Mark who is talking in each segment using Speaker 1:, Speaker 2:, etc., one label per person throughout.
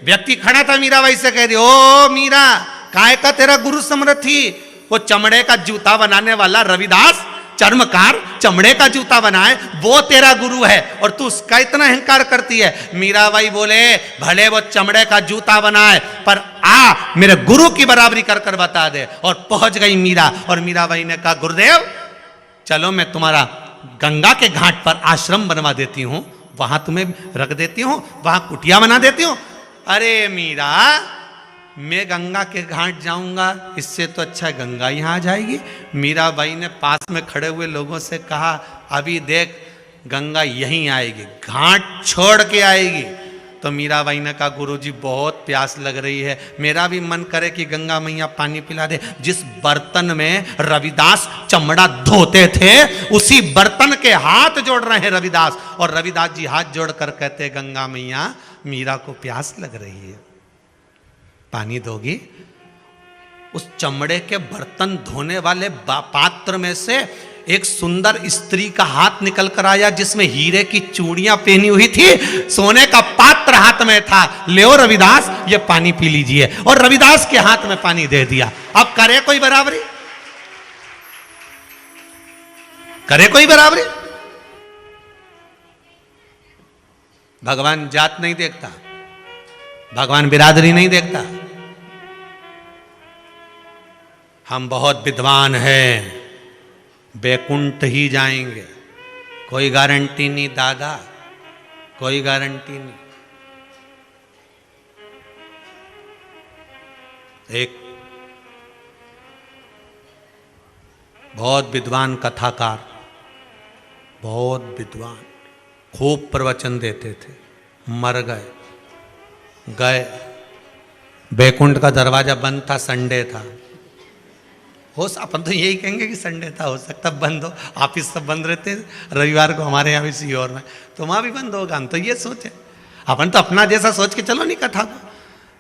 Speaker 1: व्यक्ति खड़ा था, मीराबाई से कह रही, ओ मीरा, काय का तेरा गुरु समरथी? वो चमड़े का जूता बनाने वाला रविदास, चर्मकार, चमड़े का जूता बनाए, वो तेरा गुरु है और तू उसका इतना अहंकार करती है। मीराबाई बोले, भले वो चमड़े का जूता बनाए, पर आ मेरे गुरु की बराबरी कर कर बता दे। और पहुंच गई मीरा, और मीराबाई ने कहा, गुरुदेव चलो मैं तुम्हारा गंगा के घाट पर आश्रम बनवा देती हूं, वहां तुम्हें रख देती हूं, वहां कुटिया बना देती हूं। अरे मीरा, मैं गंगा के घाट जाऊंगा, इससे तो अच्छा गंगा यहां आ जाएगी। मीराबाई ने पास में खड़े हुए लोगों से कहा, अभी देख गंगा यहीं आएगी, घाट छोड़ के आएगी। तो मीराबाई ने कहा, गुरुजी बहुत प्यास लग रही है, मेरा भी मन करे कि गंगा मैया पानी पिला दे। जिस बर्तन में रविदास चमड़ा धोते थे, उसी बर्तन के हाथ जोड़ रहे हैं रविदास, और रविदास जी हाथ जोड़कर कहते, गंगा मैया मीरा को प्यास लग रही है, पानी दोगी? उस चमड़े के बर्तन धोने वाले पात्र में से एक सुंदर स्त्री का हाथ निकल कर आया, जिसमें हीरे की चूड़ियां पहनी हुई थी, सोने का पात्र हाथ में था। ले रविदास, ये पानी पी लीजिए। और रविदास के हाथ में पानी दे दिया। अब करे कोई बराबरी? करे कोई बराबरी? भगवान जात नहीं देखता, भगवान बिरादरी नहीं देखता। हम बहुत विद्वान हैं, बैकुंठ ही जाएंगे, कोई गारंटी नहीं दादा, कोई गारंटी नहीं। एक बहुत विद्वान कथाकार, बहुत विद्वान, खूब प्रवचन देते थे, मर गए। बैकुंठ का दरवाजा बंद था, संडे था। अपन तो यही कहेंगे कि संडे था, हो सकता बंद हो, ऑफिस सब बंद रहते रविवार को, हमारे यहाँ भी सीहोर में, तो वहाँ भी बंद होगा। हम तो ये सोचे, अपन तो अपना जैसा सोच के चलो नहीं कथा को,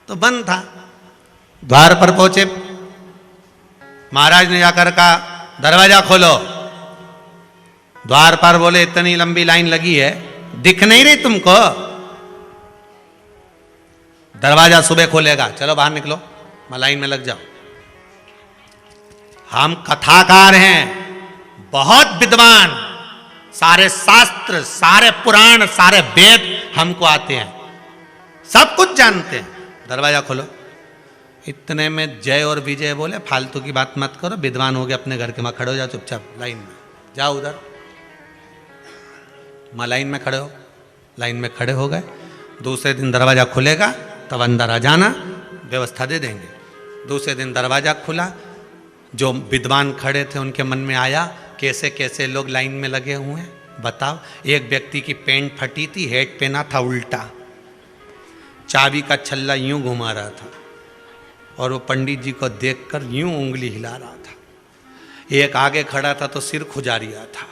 Speaker 1: तो बंद था। द्वार पर पहुंचे, महाराज ने जाकर कहा, दरवाजा खोलो। द्वार पर बोले, इतनी लंबी लाइन लगी है, दिख नहीं रही तुमको? दरवाजा सुबह खोलेगा, चलो बाहर निकलो, लाइन में लग जाओ। हम कथाकार हैं, बहुत विद्वान, सारे शास्त्र, सारे पुराण, सारे वेद हमको आते हैं, सब कुछ जानते हैं, दरवाजा खोलो। इतने में जय और विजय बोले, फालतू की बात मत करो, विद्वान हो गए अपने घर के, वहां खड़े हो जाओ चुपचाप, लाइन में जाओ, उधर लाइन में खड़े हो। लाइन में खड़े हो गए। दूसरे दिन दरवाजा खुलेगा, तब अंदर आ जाना, व्यवस्था दे देंगे। दूसरे दिन दरवाजा खुला, जो विद्वान खड़े थे उनके मन में आया, कैसे कैसे लोग लाइन में लगे हुए हैं, बताओ। एक व्यक्ति की पैंट फटी थी, हेड पहना था उल्टा, चाबी का छल्ला यूं घुमा रहा था, और वो पंडित जी को देखकर यूं उंगली हिला रहा था। एक आगे खड़ा था तो सिर खुजा रिया था,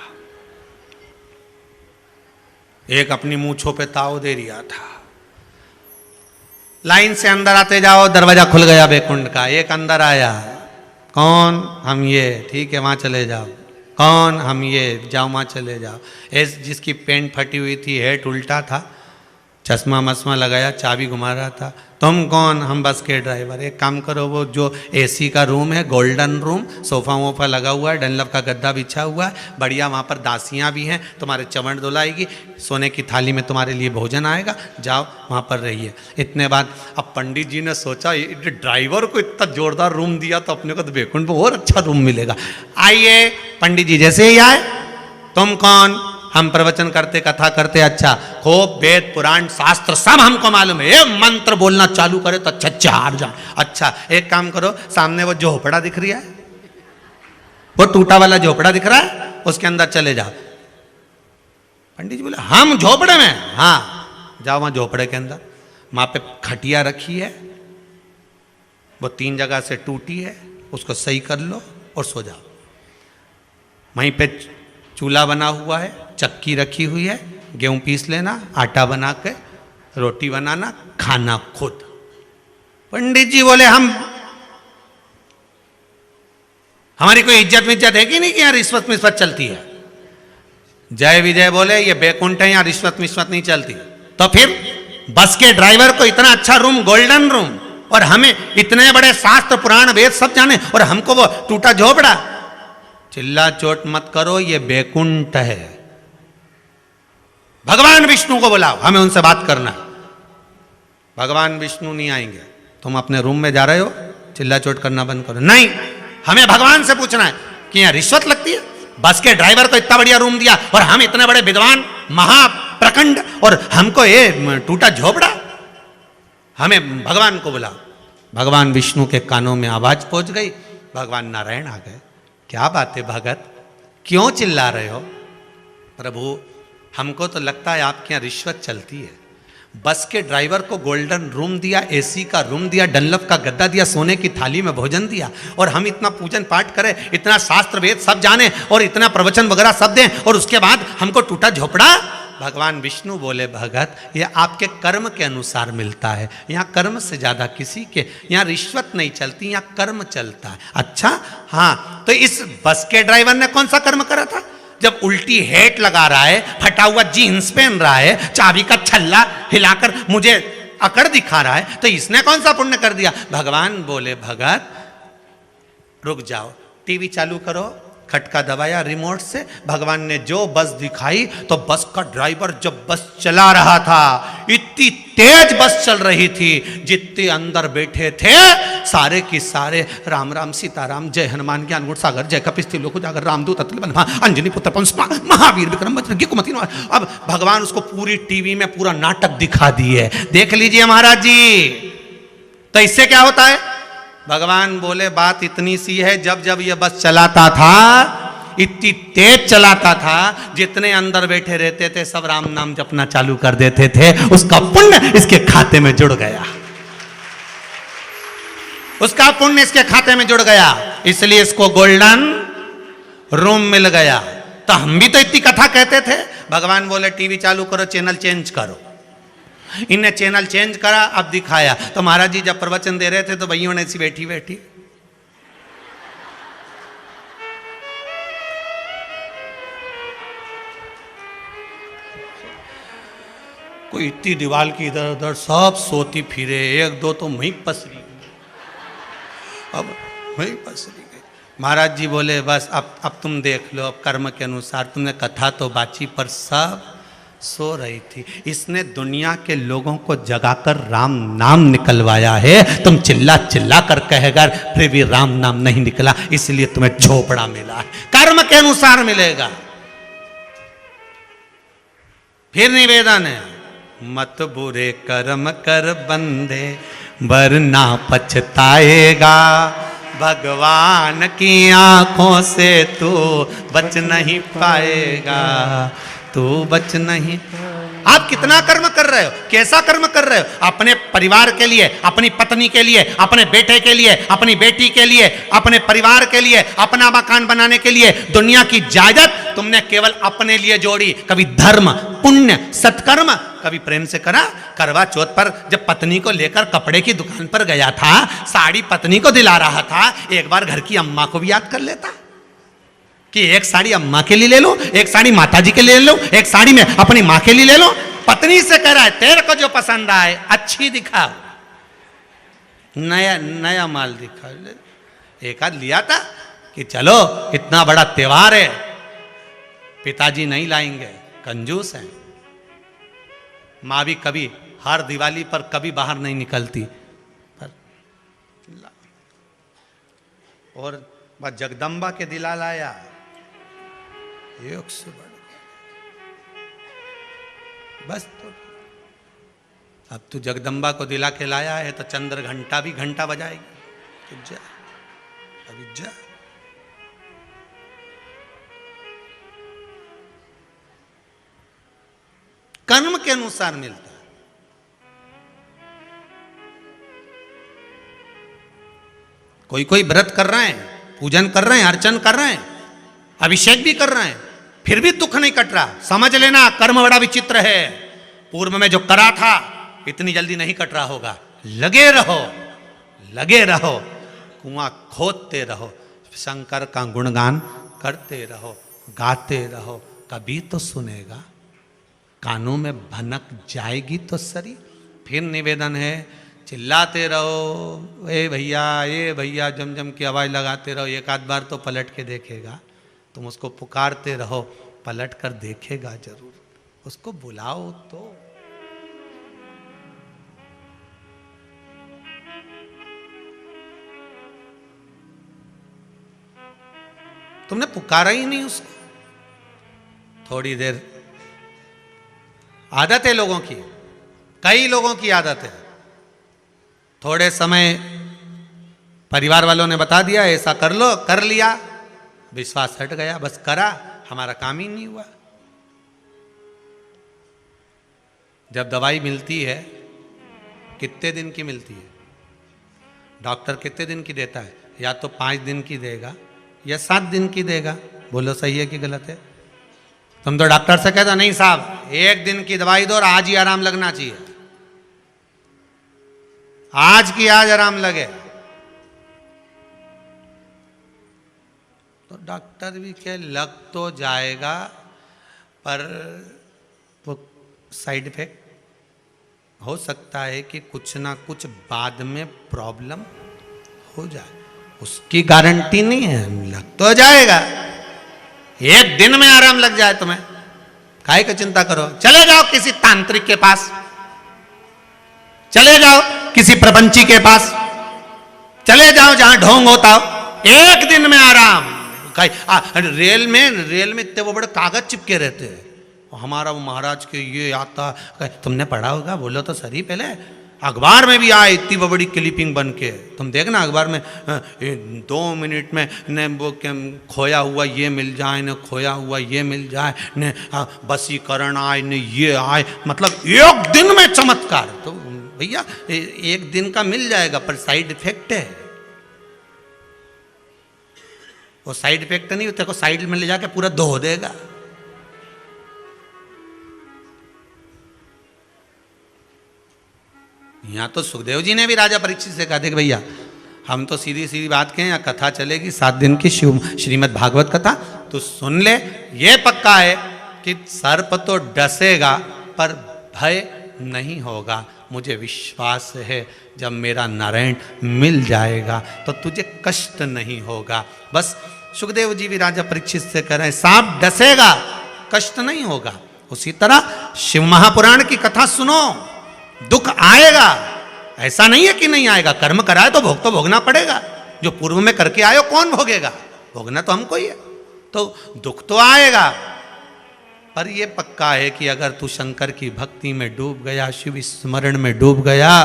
Speaker 1: एक अपनी मूंछों पे ताव दे रिया था। लाइन से अंदर आते जाओ, दरवाजा खुल गया बैकुंठ का। एक अंदर आया, कौन? हम ये, ठीक है वहाँ चले जाओ। कौन? हम ये, जाओ वहाँ चले जाओ। ऐसे जिसकी पैंट फटी हुई थी, हेड उल्टा था, चश्मा मस्मा लगाया, चाबी घुमा रहा था। तुम कौन? हम बस के ड्राइवर। एक काम करो, वो जो एसी का रूम है, गोल्डन रूम, सोफा वोफा लगा हुआ है, डनलप का गद्दा बिछा हुआ है, बढ़िया, वहाँ पर दासियाँ भी हैं, तुम्हारे चवण धुलाएगी, सोने की थाली में तुम्हारे लिए भोजन आएगा, जाओ वहाँ पर रहिए। इतने बाद अब पंडित जी ने सोचा, ड्राइवर को इतना जोरदार रूम दिया तो अपने को तो बैकुंठ में और अच्छा रूम मिलेगा। आइए, पंडित जी जैसे ही आए, तुम कौन? हम प्रवचन करते, कथा करते, अच्छा खूब वेद पुराण शास्त्र सब हमको मालूम है, एक मंत्र बोलना चालू करे तो अच्छा हार जाए। अच्छा एक काम करो, सामने वो झोपड़ा दिख रही है, वो टूटा वाला झोपड़ा दिख रहा है, उसके अंदर चले जाओ। पंडित जी बोले, हम झोपड़े में? हाँ, जाओ वहां झोपड़े के अंदर, वहां पे खटिया रखी है, वो 3 जगह से टूटी है, उसको सही कर लो और सो जाओ। वहीं पे चूल्हा बना हुआ है, चक्की रखी हुई है, गेहूं पीस लेना, आटा बना के रोटी बनाना, खाना खुद। पंडित जी बोले, हमारी कोई इज्जत विज्जत है कि नहीं कि यहाँ रिश्वत मिश्वत चलती है? जय विजय बोले, ये बैकुंठ है, यहाँ रिश्वत मिश्वत नहीं चलती। तो फिर बस के ड्राइवर को इतना अच्छा रूम, गोल्डन रूम, और हमें इतने बड़े शास्त्र पुराण वेद सब जाने, और हमको वो टूटा झोपड़ा। चिल्ला चोट मत करो, ये बैकुंठ है। भगवान विष्णु को बुलाओ, हमें उनसे बात करना है। भगवान विष्णु नहीं आएंगे। तुम अपने रूम में जा रहे हो, चिल्ला चोट करना बंद करो। नहीं, हमें भगवान से पूछना है कि यहां रिश्वत लगती है? बस के ड्राइवर को इतना बढ़िया रूम दिया और हम इतने बड़े विद्वान महाप्रखंड, और हमको ये टूटा झोपड़ा। हमें भगवान को बुलाओ। भगवान विष्णु के कानों में आवाज पहुंच गई। भगवान नारायण आ गए। क्या बात है भगत, क्यों चिल्ला रहे हो? प्रभु, हमको तो लगता है आपके यहाँ रिश्वत चलती है। बस के ड्राइवर को गोल्डन रूम दिया, एसी का रूम दिया, डनलप का गद्दा दिया, सोने की थाली में भोजन दिया, और हम इतना पूजन पाठ करें, इतना शास्त्र वेद सब जाने, और इतना प्रवचन वगैरह सब दें, और उसके बाद हमको टूटा झोपड़ा? भगवान विष्णु बोले, भगत, ये आपके कर्म के अनुसार मिलता है। यहाँ कर्म से ज्यादा किसी के यहाँ रिश्वत नहीं चलती, यहाँ कर्म चलता है। अच्छा, हाँ, तो इस बस के ड्राइवर ने कौन सा कर्म करा था? जब उल्टी हेट लगा रहा है, फटा हुआ जीन्स पहन रहा है, चाबी का छल्ला हिलाकर मुझे अकड़ दिखा रहा है, तो इसने कौन सा पुण्य कर दिया? भगवान बोले, भगत रुक जाओ, टीवी चालू करो। खटका दबाया रिमोट से, भगवान ने जो बस दिखाई, तो बस का ड्राइवर जब बस चला रहा था, इतनी तेज बस चल रही थी, जितने अंदर बैठे थे सारे की सारे राम राम सीताराम, जय हनुमान ज्ञान गुण सागर, जय कपिस तिलोक उजागर, रामदूत अतुल बलवा, अंजनी पुत्र पंच महावीर विक्रम वज्र कुमति। अब भगवान उसको पूरी टीवी में पूरा नाटक दिखा दिए। देख लीजिए महाराज जी। तो इससे क्या होता है? भगवान बोले, बात इतनी सी है, जब जब ये बस चलाता था, इतनी तेज चलाता था, जितने अंदर बैठे रहते थे सब राम नाम जपना चालू कर देते थे। उसका पुण्य इसके खाते में जुड़ गया, उसका पुण्य इसके खाते में जुड़ गया, इसलिए इसको गोल्डन रूम मिल गया। तो हम भी तो इतनी कथा कहते थे। भगवान बोले, टीवी चालू करो, चैनल चेंज करो। इनने चैनल चेंज करा, अब दिखाया। तो महाराज जी जब प्रवचन दे रहे थे तो भाइयों ने ऐसी बैठी बैठी कोई इतनी दीवार की इधर उधर सब सोती फिरे, एक दो तो वहीं पसरी, अब वहीं पसरी गई। महाराज जी बोले, बस अब तुम देख लो, अब कर्म के अनुसार तुमने कथा तो बाची, पर सब सो रही थी। इसने दुनिया के लोगों को जगाकर राम नाम निकलवाया है। तुम चिल्ला चिल्ला कर कहेगा, फिर भी राम नाम नहीं निकला, इसलिए तुम्हें झोपड़ा मिला है। कर्म के अनुसार मिलेगा। फिर निवेदन है, मत बुरे कर्म कर बंदे, वरना पछताएगा। भगवान की आंखों से तू बच नहीं पाएगा, तू बच नहीं। आप कितना कर्म कर रहे हो, कैसा कर्म कर रहे हो? अपने परिवार के लिए, अपनी पत्नी के लिए, अपने बेटे के लिए, अपनी बेटी के लिए, अपने परिवार के लिए, अपना मकान बनाने के लिए। दुनिया की जायदाद तुमने केवल अपने लिए जोड़ी। कभी धर्म, पुण्य, सत्कर्म कभी प्रेम से करा? करवा चौथ पर जब पत्नी को लेकर कपड़े की दुकान पर गया था, साड़ी पत्नी को दिला रहा था, एक बार घर की अम्मा को भी याद कर लेता कि एक साड़ी अम्मा के लिए ले लो, एक साड़ी माता जी के लिए ले लो, एक साड़ी में अपनी माँ के लिए ले लो। पत्नी से कह रहा है, तेरे को जो पसंद आए अच्छी दिखा, नया नया माल दिखा। एक आध लिया था कि चलो इतना बड़ा त्योहार है, पिताजी नहीं लाएंगे, कंजूस हैं। माँ भी कभी हर दिवाली पर कभी बाहर नहीं निकलती, पर और बस जगदम्बा के दिला लाया, एक से बढ़ बस। तो अब तू जगदम्बा को दिला के लाया है तो चंद्र घंटा भी घंटा बजाएगी। तो जा, अभी जा। कर्म के अनुसार मिलता है। कोई कोई व्रत कर रहे हैं, पूजन कर रहे हैं, अर्चन कर रहे हैं, अभिषेक भी कर रहे हैं, फिर भी दुख नहीं कट रहा। समझ लेना, कर्म बड़ा विचित्र है। पूर्व में जो करा था इतनी जल्दी नहीं कट रहा होगा। लगे रहो, लगे रहो, कुआं खोदते रहो, शंकर का गुणगान करते रहो, गाते रहो, कभी तो सुनेगा। कानों में भनक जाएगी तो सरी, फिर निवेदन है, चिल्लाते रहो, ए भैया जम जम की आवाज़ लगाते रहो। एक आध बार तो पलट के देखेगा, तुम उसको पुकारते रहो, पलट कर देखेगा जरूर। उसको बुलाओ तो। तुमने पुकारा ही नहीं उसको। थोड़ी देर, आदत है लोगों की, कई लोगों की आदत है, थोड़े समय परिवार वालों ने बता दिया ऐसा कर लो, कर लिया, विश्वास हट गया, बस करा, हमारा काम ही नहीं हुआ। जब दवाई मिलती है कितने दिन की मिलती है? डॉक्टर कितने दिन की देता है? या तो 5 दिन की देगा या 7 दिन की देगा। बोलो सही है कि गलत है? तुम तो डॉक्टर से कहते नहीं साहब 1 दिन की दवाई दो और आज ही आराम लगना चाहिए, आज की आज आराम लगे। तो डॉक्टर भी कहे लग तो जाएगा, पर वो साइड इफेक्ट हो सकता है कि कुछ ना कुछ बाद में प्रॉब्लम हो जाए, उसकी गारंटी नहीं है। लग तो जाएगा, 1 दिन में आराम लग जाए तुम्हें, काहे की चिंता करो? चले जाओ किसी तांत्रिक के पास, चले जाओ किसी प्रपंची के पास, चले जाओ जहां ढोंग होता हो, 1 दिन में आराम। रेल में इतने वो बड़े कागज चिपके रहते हैं, हमारा वो महाराज के ये आता, तुमने पढ़ा होगा, बोलो तो सही। पहले अखबार में भी आए इतनी बड़ी क्लिपिंग बन के, तुम देखना अखबार में 2 मिनट में न वो खोया हुआ ये मिल जाए, न खोया हुआ ये मिल जाए, न बसीकरण आए, न ये आए, मतलब 1 दिन में चमत्कार। तो भैया 1 दिन का मिल जाएगा, पर साइड इफेक्ट है। वो साइड इफेक्ट नहीं, तेरे को साइड में ले जाके पूरा धो देगा। यहां तो सुखदेव जी ने भी राजा परीक्षित से कहा, देख भैया हम तो सीधी सीधी बात कहें, या कथा चलेगी 7 दिन की श्रीमद् भागवत कथा, तो सुन ले, ये पक्का है कि सर्प तो डसेगा पर भय नहीं होगा। मुझे विश्वास है जब मेरा नारायण मिल जाएगा तो तुझे कष्ट नहीं होगा। बस सुखदेव जी भी राजा परीक्षित से कह रहे हैं, सांप डसेगा कष्ट नहीं होगा। उसी तरह शिव महापुराण की कथा सुनो, दुख आएगा, ऐसा नहीं है कि नहीं आएगा। कर्म कराए तो भोगना पड़ेगा। जो पूर्व में करके आयो कौन भोगेगा? भोगना तो हमको ही है। तो दुख तो आएगा, पर यह पक्का है कि अगर तू शंकर की भक्ति में डूब गया, शिव स्मरण में डूब गया,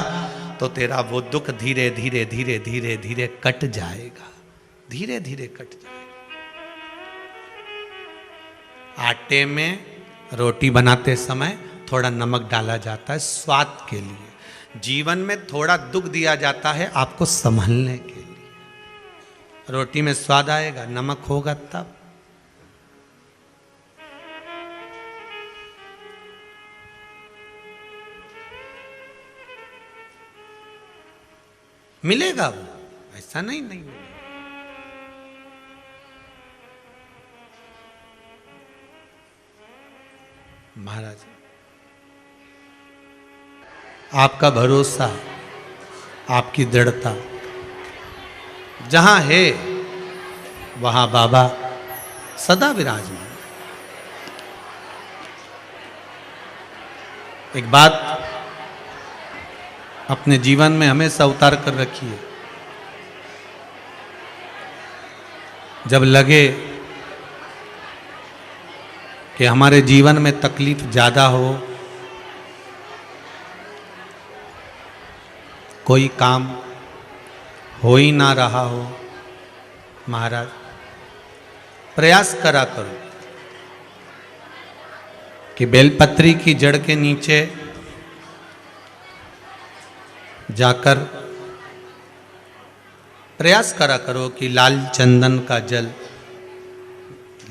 Speaker 1: तो तेरा वो दुख धीरे धीरे धीरे धीरे धीरे कट जाएगा, धीरे धीरे कट जाएगा। आटे में रोटी बनाते समय थोड़ा नमक डाला जाता है स्वाद के लिए। जीवन में थोड़ा दुख दिया जाता है आपको संभलने के लिए। रोटी में स्वाद आएगा, नमक होगा तब। मिलेगा वो, ऐसा नहीं मिलेगा। महाराज आपका भरोसा, आपकी दृढ़ता जहां है वहां बाबा सदा विराजमान। एक बात अपने जीवन में हमेशा उतार कर रखिए, जब लगे कि हमारे जीवन में तकलीफ ज्यादा हो, कोई काम हो ही ना रहा हो, महाराज प्रयास करा करो कि बेलपत्री की जड़ के नीचे जाकर प्रयास करा करो कि लाल चंदन का जल,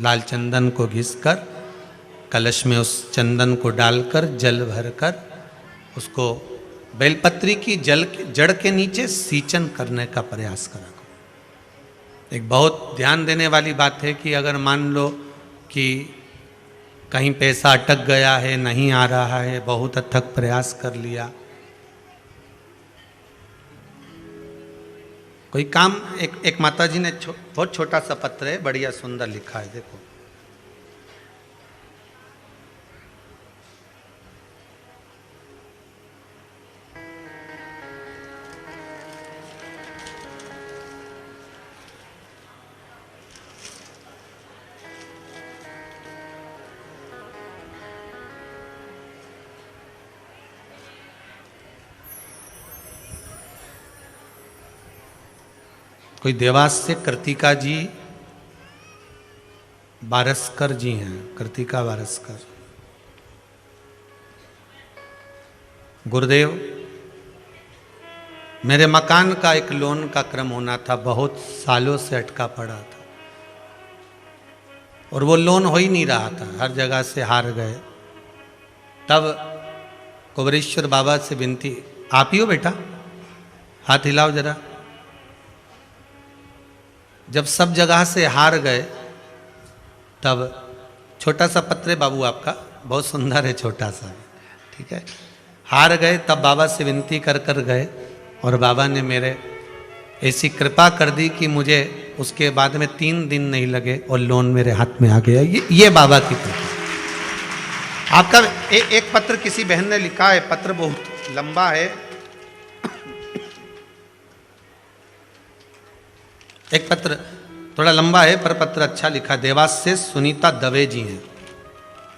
Speaker 1: लाल चंदन को घिसकर कलश में उस चंदन को डालकर जल भरकर उसको बेलपत्री की जड़ के नीचे सींचन करने का प्रयास करा करो। एक बहुत ध्यान देने वाली बात है कि अगर मान लो कि कहीं पैसा अटक गया है, नहीं आ रहा है, बहुत अथक प्रयास कर लिया, कोई काम, एक माता जी ने बहुत छोटा सा पत्र है, बढ़िया सुंदर लिखा है, देखो। कोई देवास से कृतिका जी बारसकर जी हैं, कृतिका बारसकर। गुरुदेव, मेरे मकान का एक लोन का क्रम होना था, बहुत सालों से अटका पड़ा था और वो लोन हो ही नहीं रहा था, हर जगह से हार गए। तब कुबरेश्वर बाबा से विनती, आप ही हो बेटा, हाथ हिलाओ जरा। जब सब जगह से हार गए तब छोटा सा पत्र है बाबू आपका, बहुत सुंदर है, छोटा सा, ठीक है। हार गए तब बाबा से विनती कर कर गए और बाबा ने मेरे ऐसी कृपा कर दी कि मुझे उसके बाद में 3 दिन नहीं लगे और लोन मेरे हाथ में आ गया। ये बाबा की कृपा। आपका एक पत्र किसी बहन ने लिखा है, पत्र बहुत लंबा है, एक पत्र थोड़ा लंबा है पर पत्र अच्छा लिखा। देवास से सुनीता दवे जी हैं,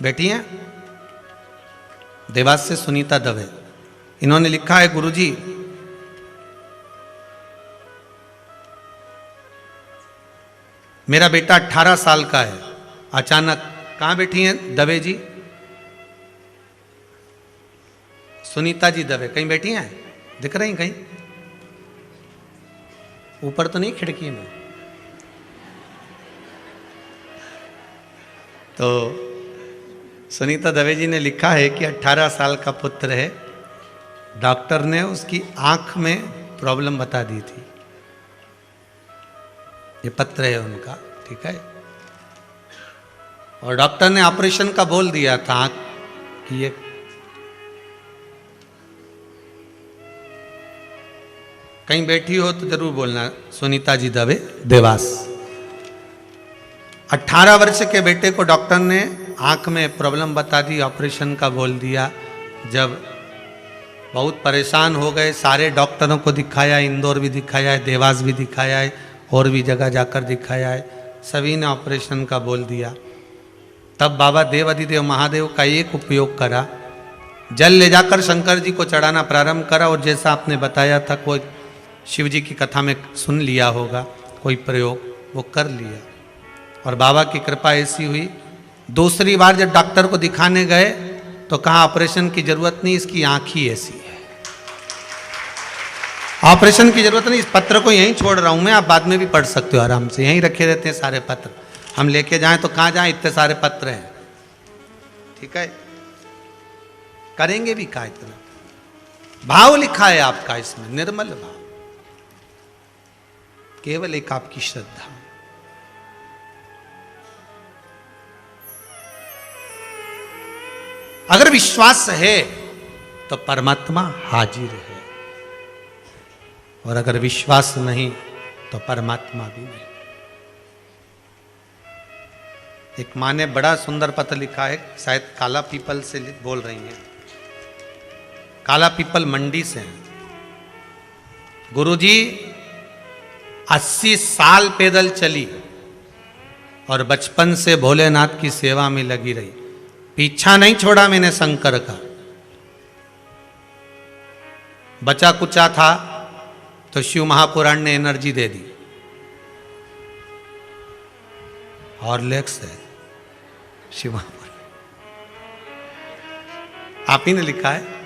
Speaker 1: बैठी हैं, देवास से सुनीता दवे। इन्होंने लिखा है, गुरुजी मेरा बेटा 18 साल का है, अचानक, कहां बैठी हैं दवे जी, सुनीता जी दवे कहीं बैठी हैं, दिख रही कहीं, ऊपर तो नहीं खिड़की में। तो सुनीता दवे जी ने लिखा है कि 18 साल का पुत्र है, डॉक्टर ने उसकी आंख में प्रॉब्लम बता दी थी। ये पत्र है उनका, ठीक है। और डॉक्टर ने ऑपरेशन का बोल दिया था आंख की। ये कहीं बैठी हो तो जरूर बोलना, सुनीता जी दवे, देवास। 18 वर्ष के बेटे को डॉक्टर ने आंख में प्रॉब्लम बता दी, ऑपरेशन का बोल दिया। जब बहुत परेशान हो गए, सारे डॉक्टरों को दिखाया, इंदौर भी दिखाया है, देवास भी दिखाया है, और भी जगह जाकर दिखाया है, सभी ने ऑपरेशन का बोल दिया। तब बाबा देव अधिदेव महादेव का एक उपयोग करा, जल ले जाकर शंकर जी को चढ़ाना प्रारंभ करा, और जैसा आपने बताया था, कोई शिव जी की कथा में सुन लिया होगा, कोई प्रयोग वो कर लिया। और बाबा की कृपा ऐसी हुई, दूसरी बार जब डॉक्टर को दिखाने गए तो कहा ऑपरेशन की जरूरत नहीं, इसकी आंख ही ऐसी है, ऑपरेशन की जरूरत नहीं। इस पत्र को यहीं छोड़ रहा हूं मैं, आप बाद में भी पढ़ सकते हो आराम से, यहीं रखे रहते हैं सारे पत्र, हम लेके जाएं तो कहां जाएं, इतने सारे पत्र हैं, ठीक है। करेंगे भी क्या, इतना भाव लिखा है आपका इसमें, निर्मल भाव, केवल एक आपकी श्रद्धा। अगर विश्वास है तो परमात्मा हाजिर है, और अगर विश्वास नहीं तो परमात्मा भी नहीं। एक माँ ने बड़ा सुंदर पत्र लिखा है, शायद काला पीपल से बोल रही हैं, काला पीपल मंडी से हैं। गुरुजी 80 साल पैदल चली और बचपन से भोलेनाथ की सेवा में लगी रही, पीछा नहीं छोड़ा मैंने शंकर का। बचा कुचा था तो शिव महापुराण ने एनर्जी दे दी, हॉर्लिक्स है शिव महापुराण, आप ही ने लिखा है।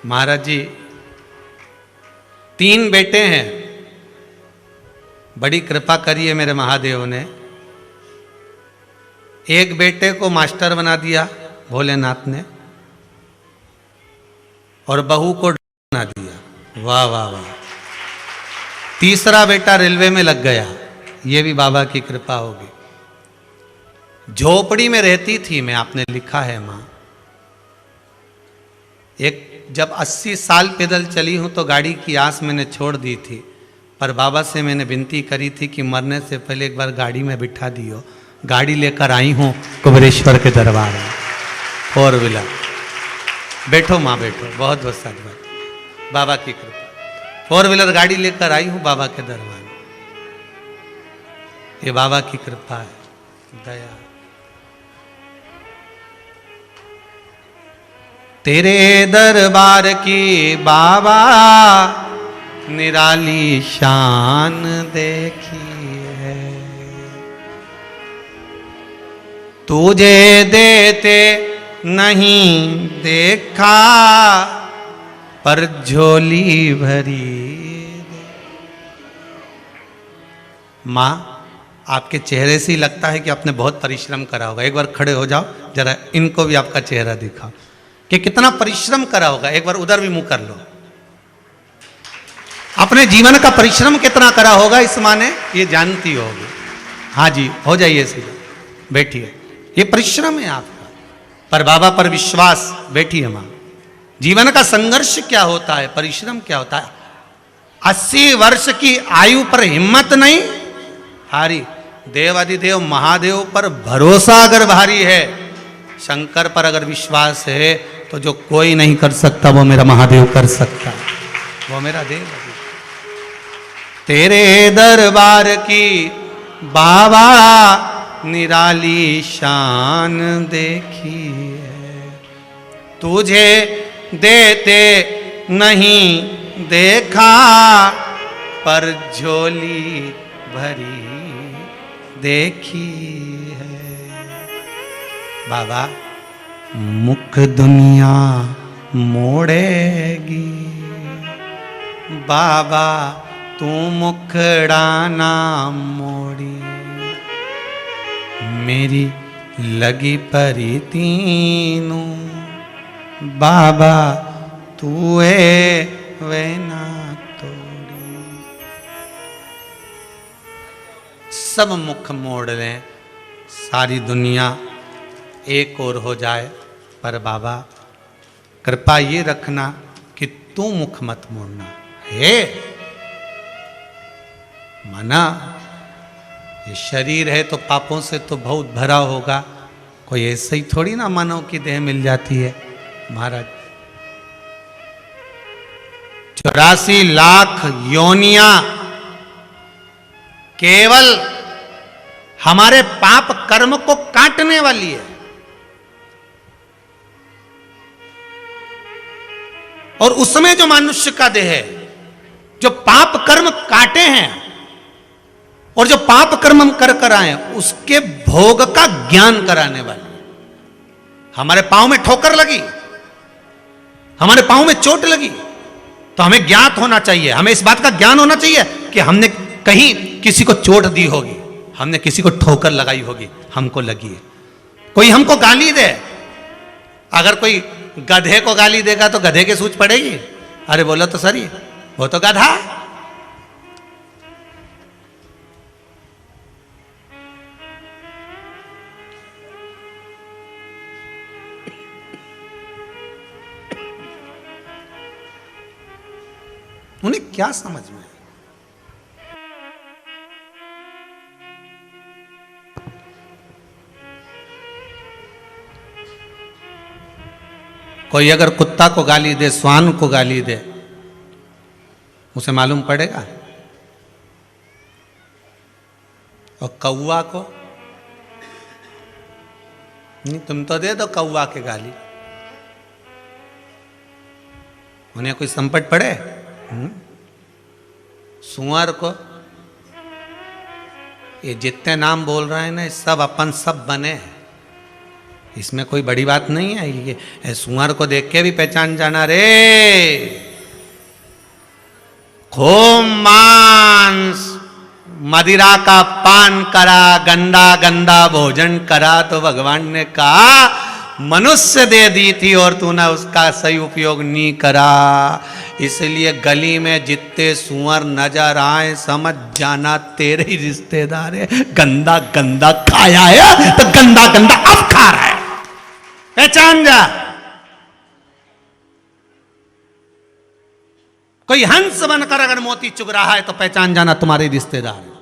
Speaker 1: महाराज जी 3 बेटे हैं, बड़ी कृपा करी है मेरे महादेव ने। एक बेटे को मास्टर बना दिया भोलेनाथ ने, और बहू को बना दिया, वाह वाह वाह। तीसरा बेटा रेलवे में लग गया, ये भी बाबा की कृपा होगी। झोपड़ी में रहती थी मैं, आपने लिखा है माँ। एक जब 80 साल पैदल चली हूं तो गाड़ी की आस मैंने छोड़ दी थी, पर बाबा से मैंने विनती करी थी कि मरने से पहले एक बार गाड़ी में बिठा दियो। गाड़ी लेकर आई हूं कुबेरेश्वर के दरबार में, 4 व्हीलर। बैठो माँ बैठो, बहुत बहुत साधुवाद, बाबा की कृपा। 4 व्हीलर गाड़ी लेकर आई हूं बाबा के दरबार में। ये बाबा की कृपा है, दया। तेरे दरबार की बाबा निराली शान देखी है, तुझे देते नहीं देखा पर झोली भरी। माँ, आपके चेहरे से ही लगता है कि आपने बहुत परिश्रम करा होगा। एक बार खड़े हो जाओ जरा, इनको भी आपका चेहरा दिखाओ कि कितना परिश्रम करा होगा। एक बार उधर भी मुंह कर लो। अपने जीवन का परिश्रम कितना करा होगा इस माँ ने, ये जानती होगी। हाँ जी, हो जाइए सीधे, बैठिए। ये परिश्रम है आपका, पर बाबा पर विश्वास। बैठिए माँ। जीवन का संघर्ष क्या होता है, परिश्रम क्या होता है। 80 वर्ष की आयु पर हिम्मत नहीं हारी। देवाधिदेव महादेव पर भरोसा अगर भारी है, शंकर पर अगर विश्वास है, तो जो कोई नहीं कर सकता वो मेरा महादेव कर सकता है, वो मेरा देव। तेरे दरबार की बाबा निराली शान देखी है, तुझे देते नहीं देखा पर झोली भरी देखी है। बाबा मुख दुनिया मोड़ेगी, बाबा तू मुखड़ा मोड़ी। मेरी लगी परी तीनू, बाबा तू है वे ना तोड़ी। सब मुख मोड़ लें, सारी दुनिया एक और हो जाए, पर बाबा कृपा ये रखना कि तू मुख मत मोड़ना है। माना ये शरीर है तो पापों से तो बहुत भरा होगा, कोई ऐसे ही थोड़ी ना मानव की देह मिल जाती है। महाराज 84 लाख योनियां केवल हमारे पाप कर्म को काटने वाली है, और उसमें जो मनुष्य का देह है जो पाप कर्म काटे हैं और जो पाप कर्म हम कर आए उसके भोग का ज्ञान कराने वाली। हमारे पांव में ठोकर लगी, हमारे पांव में चोट लगी, तो हमें ज्ञात होना चाहिए, हमें इस बात का ज्ञान होना चाहिए कि हमने कहीं किसी को चोट दी होगी, हमने किसी को ठोकर लगाई होगी, हमको लगी है। कोई हमको गाली दे, अगर कोई गधे को गाली देगा तो गधे के सूझ पड़ेगी। अरे बोलो तो सही, वो तो गधा। उन्हें क्या समझ में? कोई अगर कुत्ता को गाली दे, श्वान को गाली दे, उसे मालूम पड़ेगा? और कौवा को नहीं, तुम तो दे दो कौवा के गाली, उन्हें कोई संकट पड़े? सुअर को, ये जितने नाम बोल रहे हैं ना, सब अपन सब बने हैं, इसमें कोई बड़ी बात नहीं है। ये सुअर को देख के भी पहचान जाना रे। खूब मांस मदिरा का पान करा, गंदा गंदा भोजन करा, तो भगवान ने कहा मनुष्य दे दी थी और तूने उसका सही उपयोग नहीं करा। इसलिए गली में जितने सुअर नजर आए समझ जाना तेरे ही रिश्तेदार है। गंदा गंदा खाया है तो गंदा गंदा अब खा रहा है, पहचान जा। कोई हंस बनकर अगर मोती चुग रहा है तो पहचान जाना तुम्हारे रिश्तेदार है।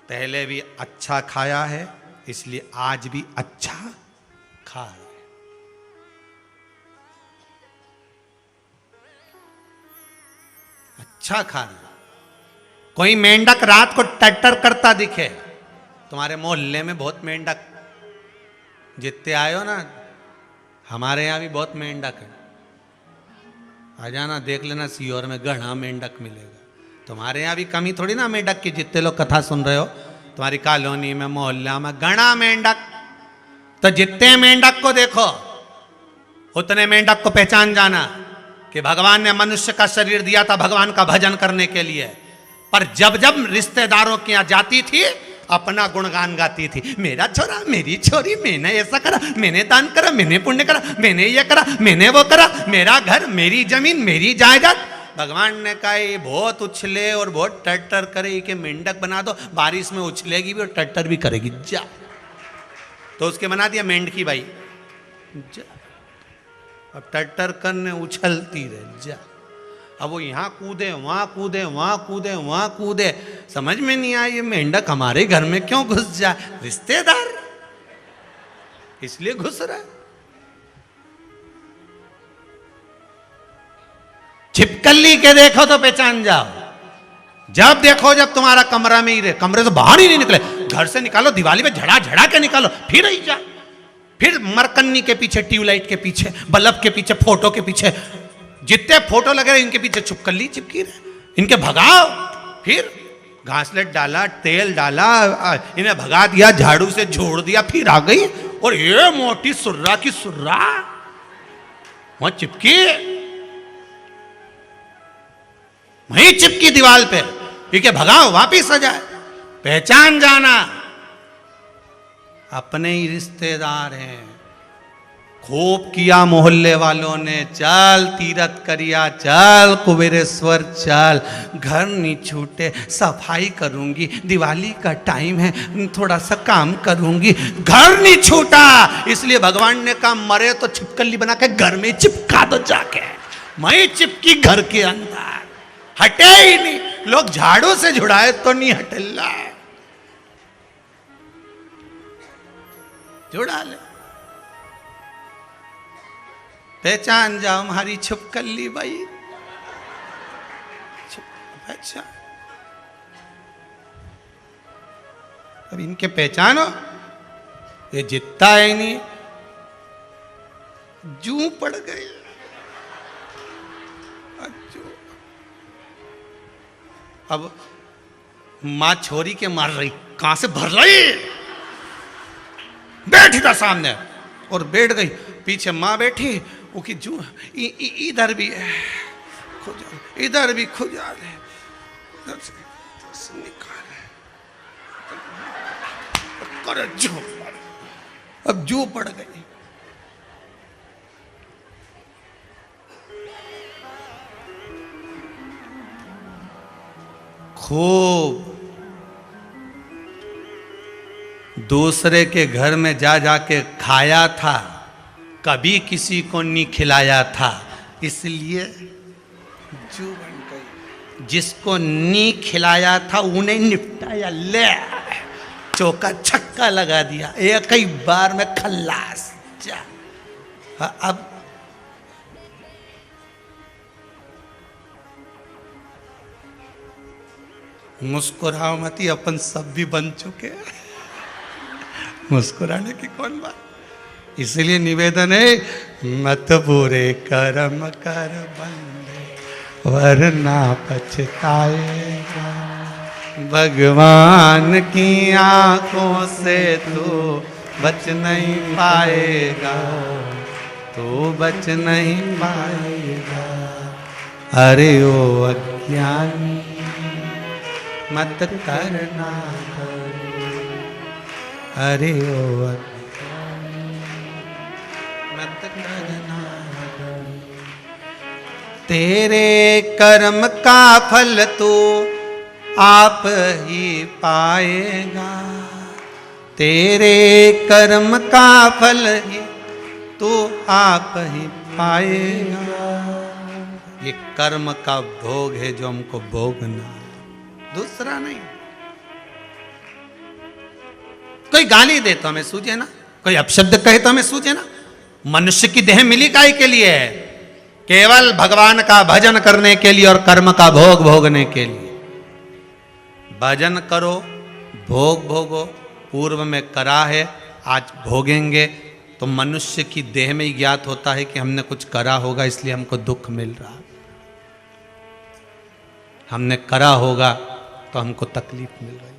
Speaker 1: पहले भी अच्छा खाया है इसलिए आज भी अच्छा खा रहे। अच्छा खा रहे। कोई मेंढक रात को टट्टर करता दिखे, तुम्हारे मोहल्ले में बहुत मेंढक जितने आए हो ना, हमारे यहां भी बहुत मेंढक है, आ जाना देख लेना, सीहोर में घना मेंढक मिलेगा। तुम्हारे यहाँ भी कमी थोड़ी ना मेंढक की, जितने लोग कथा सुन रहे हो तुम्हारी कॉलोनी में मोहल्ला में घना मेंढक। तो जितने मेंढक को देखो उतने मेंढक को पहचान जाना कि भगवान ने मनुष्य का शरीर दिया था भगवान का भजन करने के लिए, पर जब जब रिश्तेदारों के यहाँ जाती थी अपना गुणगान गाती थी। मेरा छोरा मेरी छोरी, मैंने ऐसा करा, मैंने दान करा, मैंने पुण्य करा, मैंने ये करा, मैंने वो करा, मेरा घर, मेरी जमीन, मेरी जायदाद। भगवान ने कहा ये बहुत उछले और बहुत टट्टर करे कि मेंढक बना दो, बारिश में उछलेगी भी और टट्टर भी करेगी, जा। तो उसके बना दिया मेंढकी बाई, जा। अब टट्टर करने उछलती रहे, जा। अब वो यहाँ कूदे वहां कूदे, वहां कूदे, वहां कूदे, समझ में नहीं आया ये मेंढक हमारे घर में क्यों घुस जाए। रिश्तेदार इसलिए घुस रहा है। छिपकली के देखो तो पहचान जाओ। जब देखो जब तुम्हारा कमरा में ही रहे, कमरे से बाहर ही नहीं निकले, घर से निकालो दिवाली पे झड़ा झड़ा के निकालो, फिर ही जा। फिर मरकन्नी के पीछे, ट्यूबलाइट के पीछे, बल्ब के पीछे, फोटो के पीछे, जितने फोटो लगे रहे इनके पीछे छुपकली चिपकी रहे, इनके भगाओ। फिर घासलेट डाला, तेल डाला, इन्हें भगा दिया, झाड़ू से जोड़ दिया, फिर आ गई और ये मोटी सुर्रा की सुर्रा वहां चिपकी, वहीं चिपकी दीवार पे, ठीक है भगाओ वापिस आ जाए। पहचान जाना अपने ही रिश्तेदार हैं। खूब किया मोहल्ले वालों ने, चल तीरथ करिया, चल कुबेरेश्वर चल, घर नहीं छूटे, सफाई करूंगी, दिवाली का टाइम है थोड़ा सा काम करूंगी, घर नहीं छूटा। इसलिए भगवान ने कहा मरे तो छिपकली बना के घर में चिपका दो जाके। मैं चिपकी घर के अंदर, हटे ही नहीं। लोग झाड़ू से झुड़ाए तो नहीं हटेला, जुड़ा ले। पहचान जाओ हमारी छुपकली बाई, अच्छा अब इनके पहचानो, ये जितना है नहीं, जू पड़ गए। अब मां छोरी के मार रही, कहां से भर रही, बैठी था सामने और बैठ गई, पीछे मां बैठी, वो की जू इधर भी खुजा, इधर भी खुजा ले, इधर से निकाल कर, जू अब जू पड़ गई। खूब दूसरे के घर में जा जाके खाया था, कभी किसी को नहीं खिलाया था, इसलिए जू बन गई। जिसको नहीं खिलाया था उन्हें निपटाया, ले चौका छक्का लगा दिया, एक ही बार में खल्लास। जा अब मुस्कुराओ मती, अपन सब भी बन चुके, मुस्कुराने की कौन बात। इसलिए निवेदन है मत बुरे कर्म कर बंदे वरना पछताएगा। भगवान की आंखों से तू बच नहीं पाएगा, तू बच नहीं पाएगा। अरे ओ अज्ञानी मत करना करो, अरे ओ मत करना, तेरे कर्म का फल तो आप ही पाएगा, तेरे कर्म का फल ही तो आप ही पाएगा। ये कर्म का भोग है जो हमको भोगना, दूसरा नहीं। कोई गाली दे तो हमें सूझे ना, कोई अपशब्द कहे तो हमें सूझे ना। मनुष्य की देह मिली काहे के लिए है? केवल भगवान का भजन करने के लिए और कर्म का भोग भोगने के लिए। भजन करो, भोग भोगो, पूर्व में करा है, आज भोगेंगे। तो मनुष्य की देह में ही ज्ञात होता है कि हमने कुछ करा होगा, इसलिए हमको दुख मिल रहा। हमने करा होगा तो हमको तकलीफ मिल रही।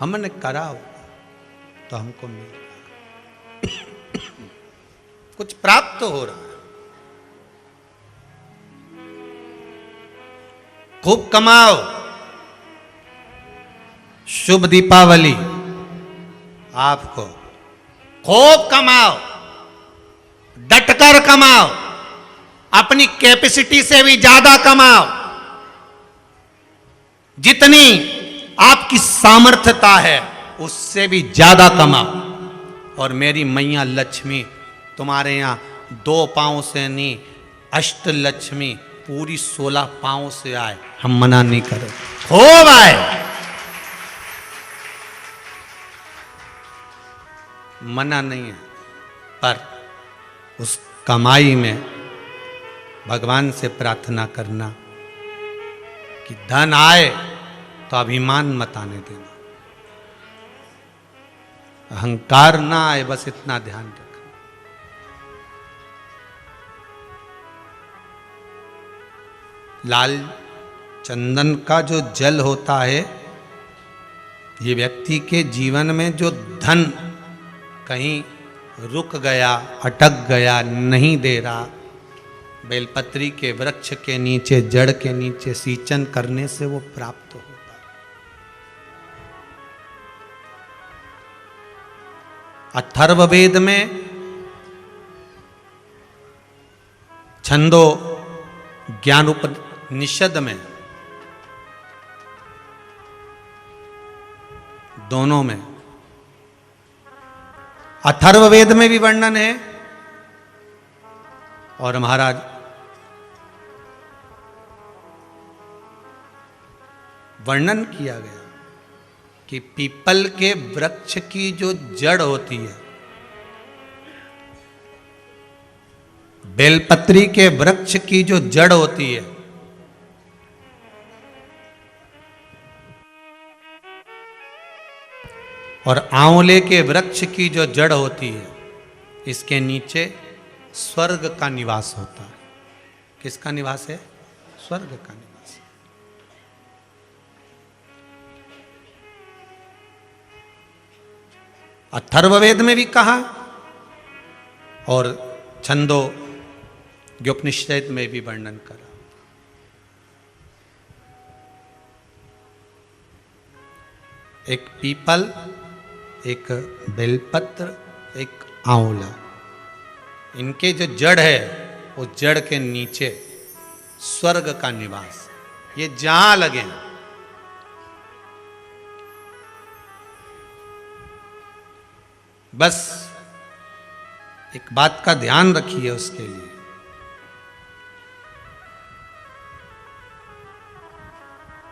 Speaker 1: हमने करा होगा तो हमको मिल रहा, कुछ प्राप्त तो हो रहा है। खूब कमाओ, शुभ दीपावली आपको। खूब कमाओ, डटकर कमाओ, अपनी कैपेसिटी से भी ज्यादा कमाओ, जितनी आपकी सामर्थ्यता है उससे भी ज्यादा कमाओ। और मेरी मैया लक्ष्मी तुम्हारे यहां 2 पांव से नहीं, अष्ट लक्ष्मी पूरी 16 पांव से आए, हम मना नहीं करें, खूब आए। मना नहीं है, पर उस कमाई में भगवान से प्रार्थना करना कि धन आए तो अभिमान मत आने देना, अहंकार ना आए, बस इतना ध्यान रखना। लाल चंदन का जो जल होता है, ये व्यक्ति के जीवन में जो धन कहीं रुक गया, अटक गया, नहीं दे रहा, बेलपत्री के वृक्ष के नीचे, जड़ के नीचे सींचन करने से वो प्राप्त होता है। अथर्ववेद में छंदो ज्ञान उपनिषद में, दोनों में, अथर्ववेद में भी वर्णन है और महाराज वर्णन किया गया कि पीपल के वृक्ष की जो जड़ होती है, बेलपत्री के वृक्ष की जो जड़ होती है, और आंवले के वृक्ष की जो जड़ होती है, इसके नीचे स्वर्ग का निवास होता है। किसका निवास है? स्वर्ग का निवास। अथर्ववेद में भी कहा और छंदो उपनिषद में भी वर्णन करा। एक पीपल, एक बेलपत्र, एक आंवला, इनके जो जड़ है, वो जड़ के नीचे स्वर्ग का निवास। ये जहां लगे, बस एक बात का ध्यान रखिए उसके लिए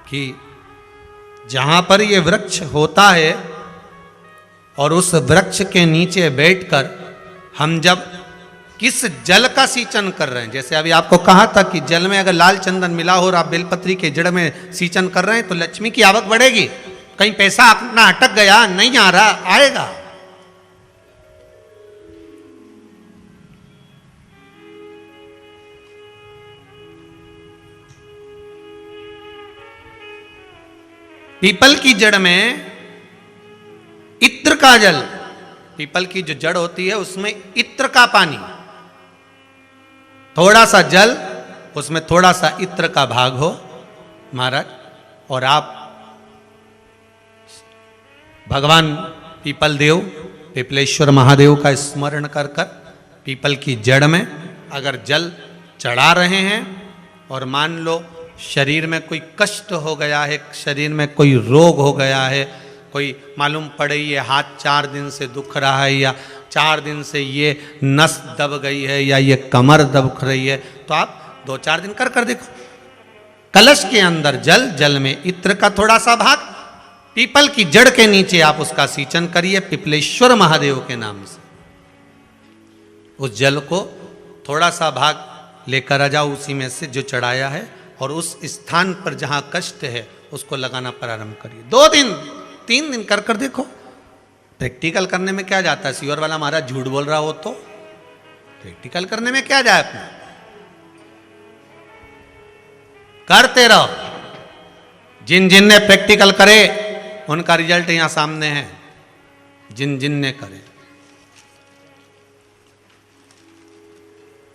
Speaker 1: कि जहां पर ये वृक्ष होता है और उस वृक्ष के नीचे बैठकर हम जब किस जल का सींचन कर रहे हैं, जैसे अभी आपको कहा था कि जल में अगर लाल चंदन मिला हो और आप बेलपत्री के जड़ में सींचन कर रहे हैं तो लक्ष्मी की आवक बढ़ेगी। कहीं पैसा अपना अटक गया, नहीं आ रहा, आएगा। पीपल की जड़ में इत्र का जल, पीपल की जो जड़ होती है उसमें इत्र का पानी, थोड़ा सा जल, उसमें थोड़ा सा इत्र का भाग हो महाराज, और आप भगवान पीपल देव, पिपलेश्वर महादेव का स्मरण कर कर पीपल की जड़ में अगर जल चढ़ा रहे हैं और मान लो शरीर में कोई कष्ट हो गया है, शरीर में कोई रोग हो गया है, कोई मालूम पड़े ये हाथ 4 दिन से दुख रहा है या 4 दिन से ये नस दब गई है या ये कमर दब रही है, तो आप 2-4 दिन कर कर देखो। कलश के अंदर जल, जल में इत्र का थोड़ा सा भाग, पीपल की जड़ के नीचे आप उसका सींचन करिए पिपलेश्वर महादेव के नाम से। उस जल को थोड़ा सा भाग लेकर आ जाओ उसी में से जो चढ़ाया है, और उस स्थान पर जहां कष्ट है उसको लगाना प्रारंभ करिए। 2 दिन 3 दिन कर कर देखो। प्रैक्टिकल करने में क्या जाता है? सीवर वाला महाराज झूठ बोल रहा हो तो प्रैक्टिकल करने में क्या जाए, अपना करते रहो। जिन जिन ने प्रैक्टिकल करे उनका रिजल्ट यहां सामने है, जिन जिन ने करे।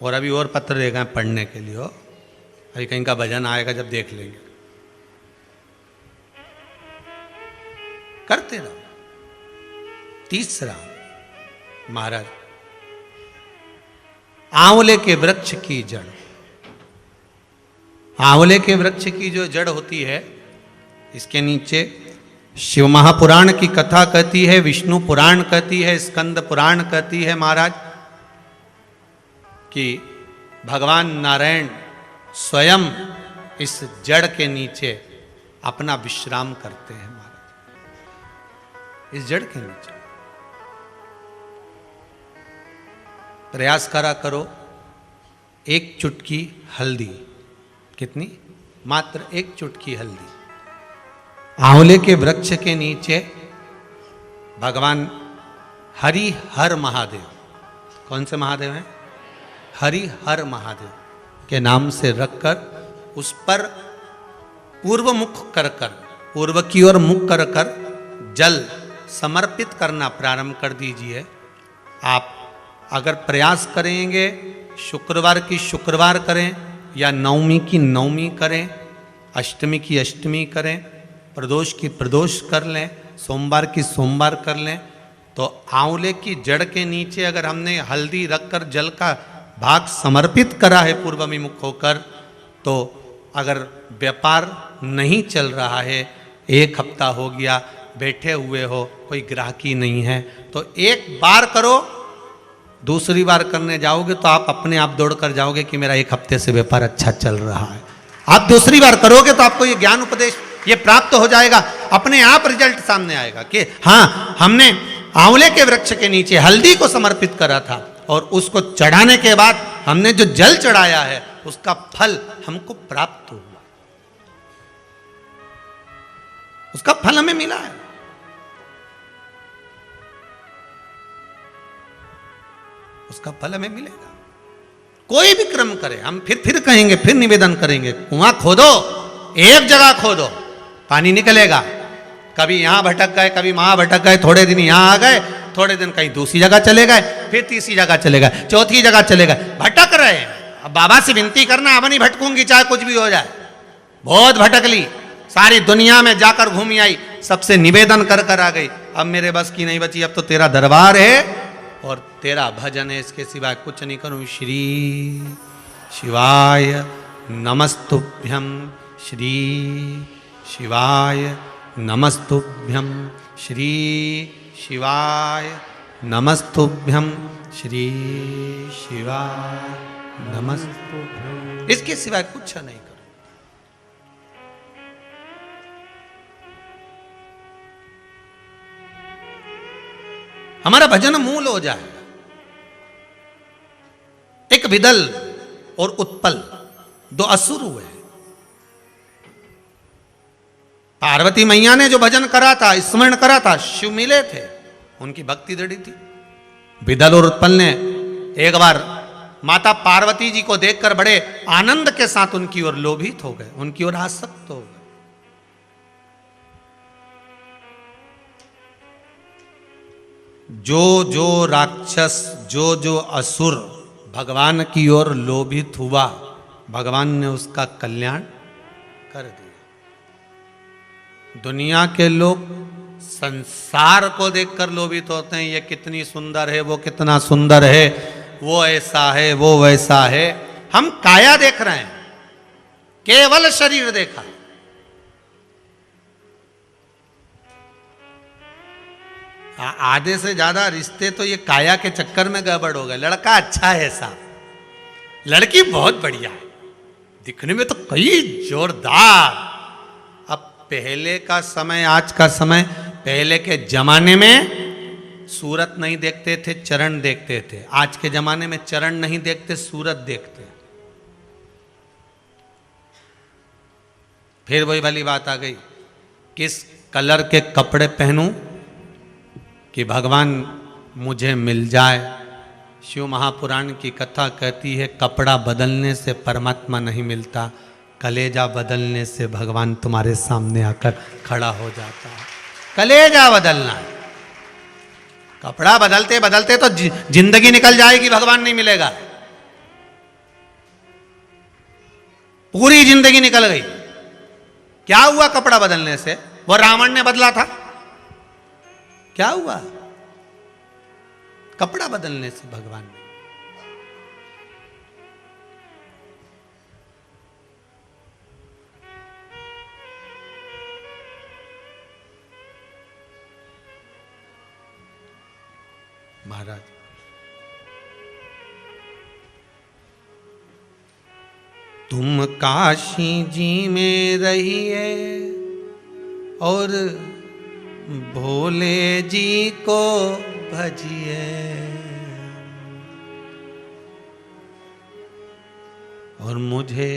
Speaker 1: और अभी और पत्र देगा पढ़ने के लिए, हो अभी कहीं का भजन आएगा जब देख लेंगे। करते रहो। तीसरा, महाराज आंवले के वृक्ष की जड़। आंवले के वृक्ष की जो जड़ होती है, इसके नीचे शिव महापुराण की कथा कहती है, विष्णु पुराण कहती है, स्कंद पुराण कहती है महाराज कि भगवान नारायण स्वयं इस जड़ के नीचे अपना विश्राम करते हैं महाराज। इस जड़ के नीचे प्रयास करा करो। 1 चुटकी हल्दी, कितनी? मात्र 1 चुटकी हल्दी। आंवले के वृक्ष के नीचे भगवान हरि हर महादेव, कौन से महादेव हैं? हरि हर महादेव के नाम से रखकर उस पर पूर्व मुख कर कर, पूर्व की ओर मुख कर कर जल समर्पित करना प्रारंभ कर दीजिए। आप अगर प्रयास करेंगे, शुक्रवार की शुक्रवार करें या नवमी की नवमी करें, अष्टमी की अष्टमी करें, प्रदोष की प्रदोष कर लें, सोमवार की सोमवार कर लें, तो आंवले की जड़ के नीचे अगर हमने हल्दी रखकर जल का भाग समर्पित करा है पूर्वभिमुख होकर, तो अगर व्यापार नहीं चल रहा है, 1 हफ्ता हो गया बैठे हुए हो, कोई ग्राहकी नहीं है, तो 1 बार करो। दूसरी बार करने जाओगे तो आप अपने आप दौड़ कर जाओगे कि मेरा 1 हफ्ते से व्यापार अच्छा चल रहा है। आप दूसरी बार करोगे तो आपको ये ज्ञान उपदेश ये प्राप्त हो जाएगा, अपने आप रिजल्ट सामने आएगा कि हाँ, हमने आंवले के वृक्ष के नीचे हल्दी को समर्पित करा था और उसको चढ़ाने के बाद हमने जो जल चढ़ाया है उसका फल हमको प्राप्त हुआ, उसका फल हमें मिला है। उसका फल हमें मिलेगा। कोई भी क्रम करे, हम फिर कहेंगे, फिर निवेदन करेंगे, कुआं खोदो, एक जगह खोदो, पानी निकलेगा। कभी यहां भटक गए, कभी वहां भटक गए, थोड़े दिन यहां आ गए, थोड़े दिन कहीं दूसरी जगह चले गए, फिर तीसरी जगह चले गए, चौथी जगह चले गए, भटक रहे हैं। अब बाबा से विनती करना, अब नहीं भटकूंगी चाहे कुछ भी हो जाए। बहुत भटक ली, सारी दुनिया में जाकर घूमी आई, सबसे निवेदन कर कर आ गई, अब मेरे बस की नहीं बची, अब तो तेरा दरबार है और तेरा भजन है, इसके सिवाय कुछ नहीं करूं। श्री शिवाय नमस्तुभ्यं, श्री शिवाय नमस्तुभ्यं, श्री शिवाय नमस्तुभ्यं, श्री शिवाय नमस्तुभ्यं, इसके सिवाय कुछ नहीं करो। हमारा भजन मूल हो जाए। एक विदल और उत्पल 2 असुर हुए। पार्वती मैया ने जो भजन करा था, स्मरण करा था, शिव मिले थे, उनकी भक्ति दृढ़ थी। विदल और उत्पल ने एक बार माता पार्वती जी को देखकर बड़े आनंद के साथ उनकी ओर लोभित हो गए, उनकी ओर आसक्त हो गए। जो जो राक्षस, जो जो असुर भगवान की ओर लोभित हुआ, भगवान ने उसका कल्याण कर दिया। दुनिया के लोग संसार को देखकर लोभित होते हैं, ये कितनी सुंदर है, वो कितना सुंदर है, वो ऐसा है, वो वैसा है। हम काया देख रहे हैं, केवल शरीर देखा। आधे से ज्यादा रिश्ते तो ये काया के चक्कर में गड़बड़ हो गए। लड़का अच्छा है साहब, लड़की बहुत बढ़िया है, दिखने में तो कई जोरदार। अब पहले का समय, आज का समय, पहले के जमाने में सूरत नहीं देखते थे, चरण देखते थे। आज के जमाने में चरण नहीं देखते, सूरत देखते। फिर वही वाली बात आ गई, किस कलर के कपड़े पहनूं कि भगवान मुझे मिल जाए। शिव महापुराण की कथा कहती है, कपड़ा बदलने से परमात्मा नहीं मिलता, कलेजा बदलने से भगवान तुम्हारे सामने आकर खड़ा हो जाता है। कलेजा बदलना है। कपड़ा बदलते बदलते तो जिंदगी निकल जाएगी, भगवान नहीं मिलेगा। पूरी जिंदगी निकल गई। क्या हुआ कपड़ा बदलने से? वो रावण ने बदला था, क्या हुआ? कपड़ा बदलने से भगवान ने। महाराज, तुम काशी जी में रहिए और भोले जी को भजिए, और मुझे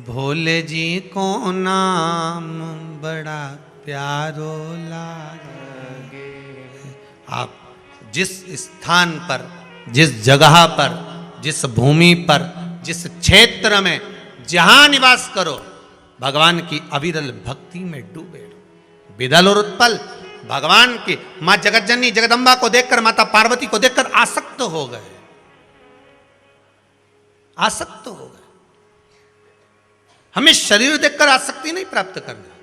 Speaker 1: भोले जी को नाम बड़ा प्यारो लागे। आप जिस स्थान पर, जिस जगह पर, जिस भूमि पर, जिस क्षेत्र में जहां निवास करो, भगवान की अविरल भक्ति में डूबे रहो। विदल और उत्पल भगवान की मां जगतजननी जगदम्बा को देखकर, माता पार्वती को देखकर आसक्त हो गए, आसक्त हो गए। हमें शरीर देखकर आसक्ति नहीं प्राप्त करना।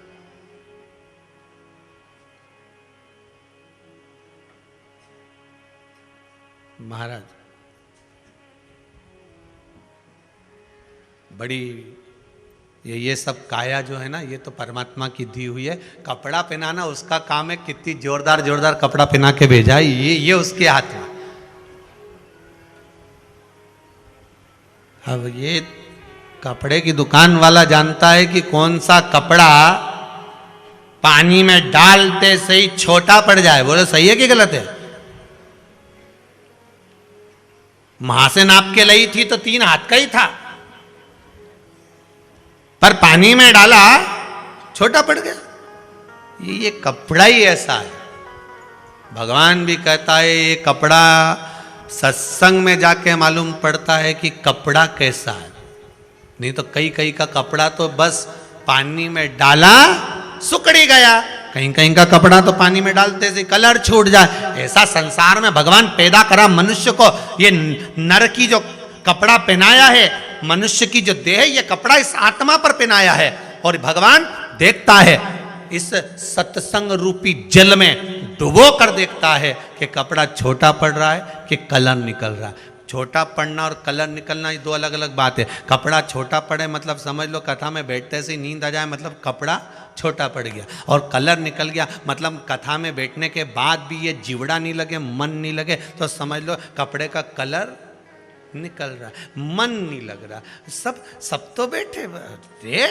Speaker 1: महाराज, बड़ी ये सब काया जो है ना, ये तो परमात्मा की दी हुई है। कपड़ा पहनाना उसका काम है, कितनी जोरदार जोरदार कपड़ा पहना के भेजा है, ये उसके हाथ में। अब ये कपड़े की दुकान वाला जानता है कि कौन सा कपड़ा पानी में डालते से ही छोटा पड़ जाए। बोले सही है कि गलत है? मां से नाप के लाई थी तो 3 हाथ का ही था, पर पानी में डाला छोटा पड़ गया। ये कपड़ा ही ऐसा है। भगवान भी कहता है ये कपड़ा, सत्संग में जाके मालूम पड़ता है कि कपड़ा कैसा है। नहीं तो कई कई का कपड़ा तो बस पानी में डाला सुकड़ी गया, कहीं कहीं का कपड़ा तो पानी में डालते से कलर छूट जाए। ऐसा संसार में भगवान पैदा करा मनुष्य को। ये नर की जो कपड़ा पहनाया है, मनुष्य की जो देह है, ये कपड़ा इस आत्मा पर पहनाया है। और भगवान देखता है, इस सत्संग रूपी जल में डुबो कर देखता है कि कपड़ा छोटा पड़ रहा है कि कलर निकल रहा है। छोटा पड़ना और कलर निकलना ये 2 अलग अलग बात है। कपड़ा छोटा पड़े मतलब समझ लो कथा में बैठते से नींद आ जाए, मतलब कपड़ा छोटा पड़ गया। और कलर निकल गया मतलब कथा में बैठने के बाद भी ये जीवड़ा नहीं लगे, मन नहीं लगे, तो समझ लो कपड़े का कलर निकल रहा है, मन नहीं लग रहा। सब तो बैठे रे।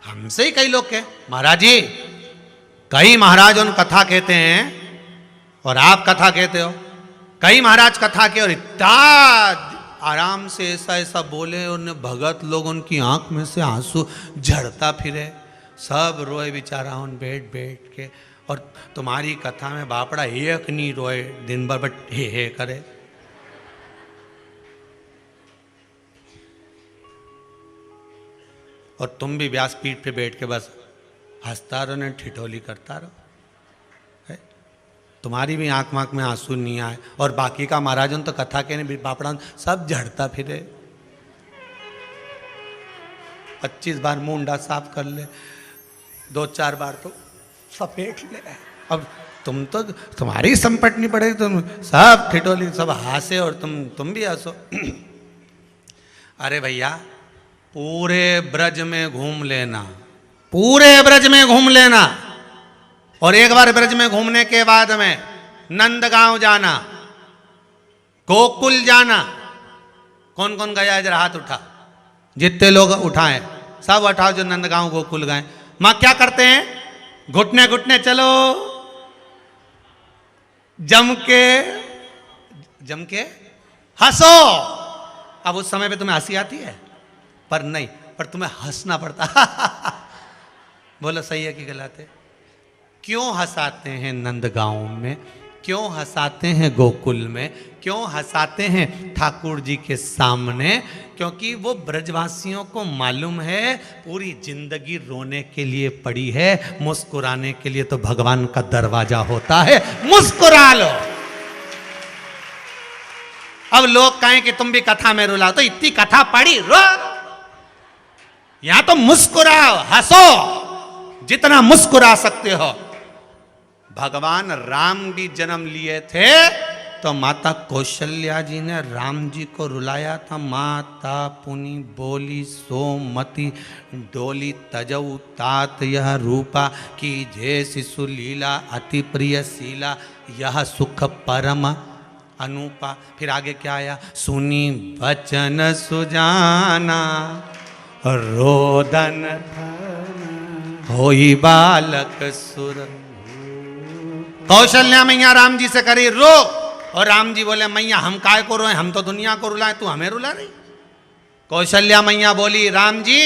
Speaker 1: हमसे ही कई लोग कहे महाराज जी, कई महाराज उन कथा कहते हैं और आप कथा कहते हो। कई महाराज कथा के और इतना आराम से ऐसा ऐसा बोले, उन्हें भगत लोग उनकी आंख में से आंसू झड़ता फिरे, सब रोए बेचारा उन बैठ बैठ के। और तुम्हारी कथा में बापड़ा एक नहीं रोए दिन भर, बट हे करे। और तुम भी व्यासपीठ पे बैठ के बस हंसता रहो, ने ठिठोली करता रहो। तुम्हारी भी आंख मांख में आंसू नहीं आए और बाकी का महाराजन तो कथा के नहीं पापड़ा सब झड़ता फिरे। 25 बार मुंडा साफ कर ले, 2-4 बार तो सफेद ले। अब तुम तो तुम्हारी संपटनी पड़ेगी, तुम सब ठिठोली सब हंसे और तुम भी हंसो। अरे भैया पूरे ब्रज में घूम लेना, पूरे ब्रज में घूम लेना और एक बार ब्रज में घूमने के बाद में नंदगांव जाना, गोकुल जाना। कौन कौन गया है जरा हाथ उठा, जितने लोग उठाएं सब उठाओ जो नंदगांव गोकुल गए। मां क्या करते हैं, घुटने घुटने चलो, जम के हंसो। अब उस समय पे तुम्हें हंसी आती है पर नहीं, पर तुम्हें हंसना पड़ता। बोलो सही है कि गलत है? क्यों हंसाते हैं नंदगांव में, क्यों हंसाते हैं गोकुल में, क्यों हंसाते हैं ठाकुर जी के सामने? क्योंकि वो ब्रजवासियों को मालूम है पूरी जिंदगी रोने के लिए पड़ी है, मुस्कुराने के लिए तो भगवान का दरवाजा होता है। मुस्कुरा लो। अब लोग कहें कि तुम भी कथा में रुलाओ, तो इतनी कथा पड़ी, रो। यहां तो मुस्कुराओ, हंसो, जितना मुस्कुरा सकते हो। भगवान राम भी जन्म लिए थे तो माता कौशल्या जी ने राम जी को रुलाया था। माता पुनि बोली सोमती डोली तजऊ तात यह रूपा की जय शिशु लीला अति प्रिय शीला यह सुख परम अनुपा। फिर आगे क्या आया, सुनी वचन सुजाना रोदन होई बालक सुर। कौशल्या मैया राम जी से करी रो, और राम जी बोले मैया हम काय को रोए, हम तो दुनिया को रुलाए, तू हमें रुला रही। कौशल्या मैया बोली राम जी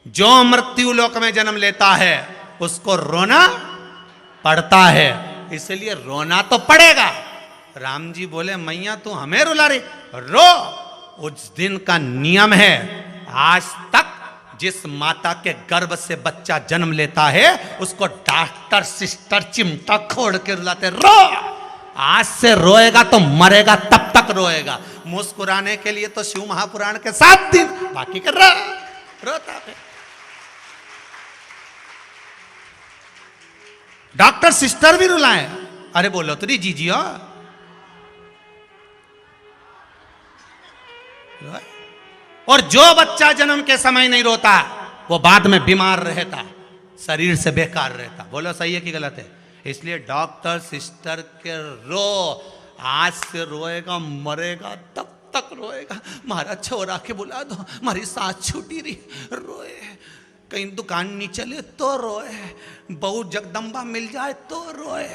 Speaker 1: जो मृत्यु लोक में जन्म लेता है उसको रोना पड़ता है, इसलिए रोना तो पड़ेगा। राम जी बोले मैया तू हमें रुला रही, रो। उस दिन का नियम है, आज तक जिस माता के गर्भ से बच्चा जन्म लेता है उसको डॉक्टर सिस्टर चिमटा खोड़ के रुलाते, रो। आज से रोएगा तो मरेगा तब तक रोएगा। मुस्कुराने के लिए तो शिव महापुराण के 7 दिन, बाकी कर रोता है। डॉक्टर सिस्टर भी रुलाए। अरे बोलो तो जीजी हो, और जो बच्चा जन्म के समय नहीं रोता वो बाद में बीमार रहता, शरीर से बेकार रहता। बोलो सही है कि गलत है? इसलिए डॉक्टर सिस्टर के रो, आज से रोएगा मरेगा तब तक रोएगा। मारा छोरा के बुला दो, हमारी सांस छूटी रही, रोए। कहीं दुकान नहीं चले तो रोए, बहू जगदम्बा मिल जाए तो रोए,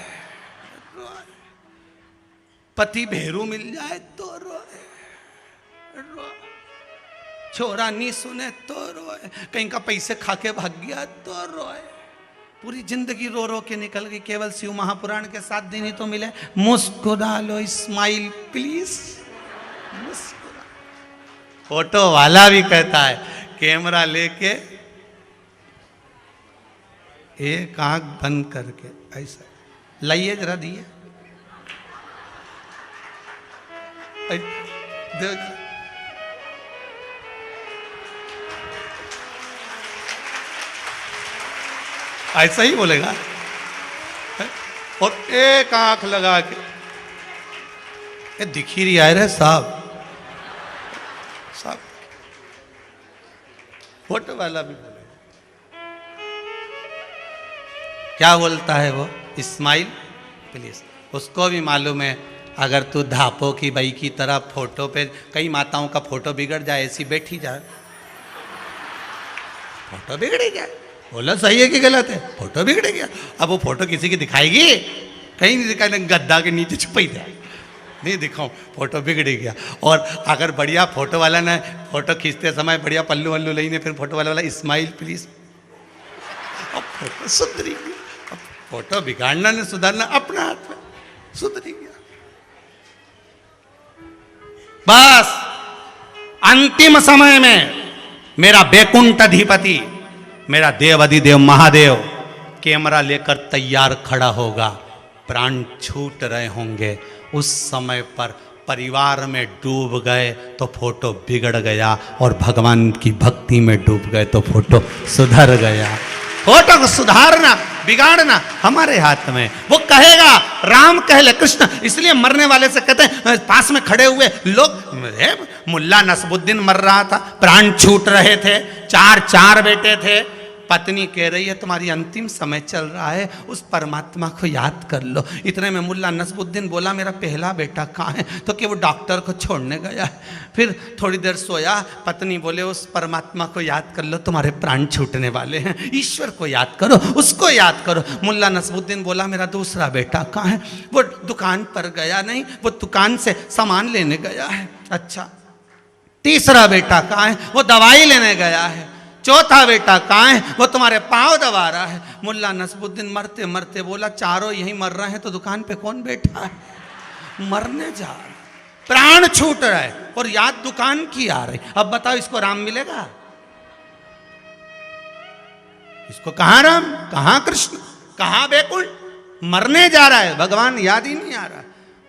Speaker 1: पति भेरू मिल जाए तो रोए, छोरा नहीं सुने तो रोए, कहीं का पैसे खा के भाग गया तो रोए। पूरी जिंदगी रो रो के निकल गई, केवल शिव महापुराण के 7 दिन ही तो मिले। मुस्कुरा लो, स्माइल प्लीज, मुस्कुरा। फोटो वाला भी कहता है कैमरा लेके एक आंख बंद करके ऐसा लाइए जरा, दिए ऐसा ही बोलेगा और एक आंख लगा के ये दिख ही रही है साहब, साहब फोटो वाला भी बोलेगा। क्या बोलता है वो, स्माइल प्लीज। उसको भी मालूम है अगर तू धापो की बई की तरह फोटो पे, कई माताओं का फोटो बिगड़ जाए, ऐसी बैठी जाए, फोटो बिगड़ी जाए। बोला सही है कि गलत है? फोटो बिगड़ गया। अब वो फोटो किसी की दिखाएगी? कहीं नहीं दिखाई, गद्दा के नीचे छुपाई जाए, नहीं दिखाऊं, फोटो बिगड़ गया। और अगर बढ़िया फोटो वाला ने फोटो खींचते समय बढ़िया पल्लू वल्लू लेने, फिर फोटो वाला स्माइल प्लीज, अब फोटो सुधरी गया। अब फोटो बिगाड़ना ने सुधारना अपना हाथ में, सुधरी गया। बस अंतिम समय में मेरा बैकुंठ अधिपति, मेरा देव अधिदेव महादेव कैमरा लेकर तैयार खड़ा होगा। प्राण छूट रहे होंगे, उस समय पर परिवार में डूब गए तो फोटो बिगड़ गया, और भगवान की भक्ति में डूब गए तो फोटो सुधर गया। फोटो को सुधारना बिगाड़ना हमारे हाथ में। वो कहेगा राम कह ले कृष्ण, इसलिए मरने वाले से कहते हैं पास में खड़े हुए लोग, मुल्ला नसबुद्दीन मर रहा था, प्राण छूट रहे थे, चार बेटे थे, पत्नी कह रही है तुम्हारी अंतिम समय चल रहा है, उस परमात्मा को याद कर लो। इतने में मुल्ला नसबुद्दीन बोला मेरा पहला बेटा कहाँ है, तो कि वो डॉक्टर को छोड़ने गया है। फिर थोड़ी देर सोया, पत्नी बोले उस परमात्मा को याद कर लो, तुम्हारे प्राण छूटने वाले हैं, ईश्वर को याद करो, उसको याद करो। मुल्ला नसबुद्दीन बोला मेरा दूसरा बेटा कहाँ है, वो दुकान पर गया, नहीं वो दुकान से सामान लेने गया है। अच्छा, तीसरा बेटा कहाँ है, वो दवाई लेने गया है। चौथा बेटा कहाँ है, वो तुम्हारे पाँव दबा रहा है। मुल्ला नसबुद्दीन मरते मरते बोला चारों यहीं मर रहे हैं तो दुकान पे कौन बैठा है, मरने जा रहा, प्राण छूट रहा है और याद दुकान की आ रही। अब बताओ इसको राम मिलेगा? इसको कहां राम, कहां कृष्ण, कहां बैकुंठ? मरने जा रहा है, भगवान याद ही नहीं आ रहा।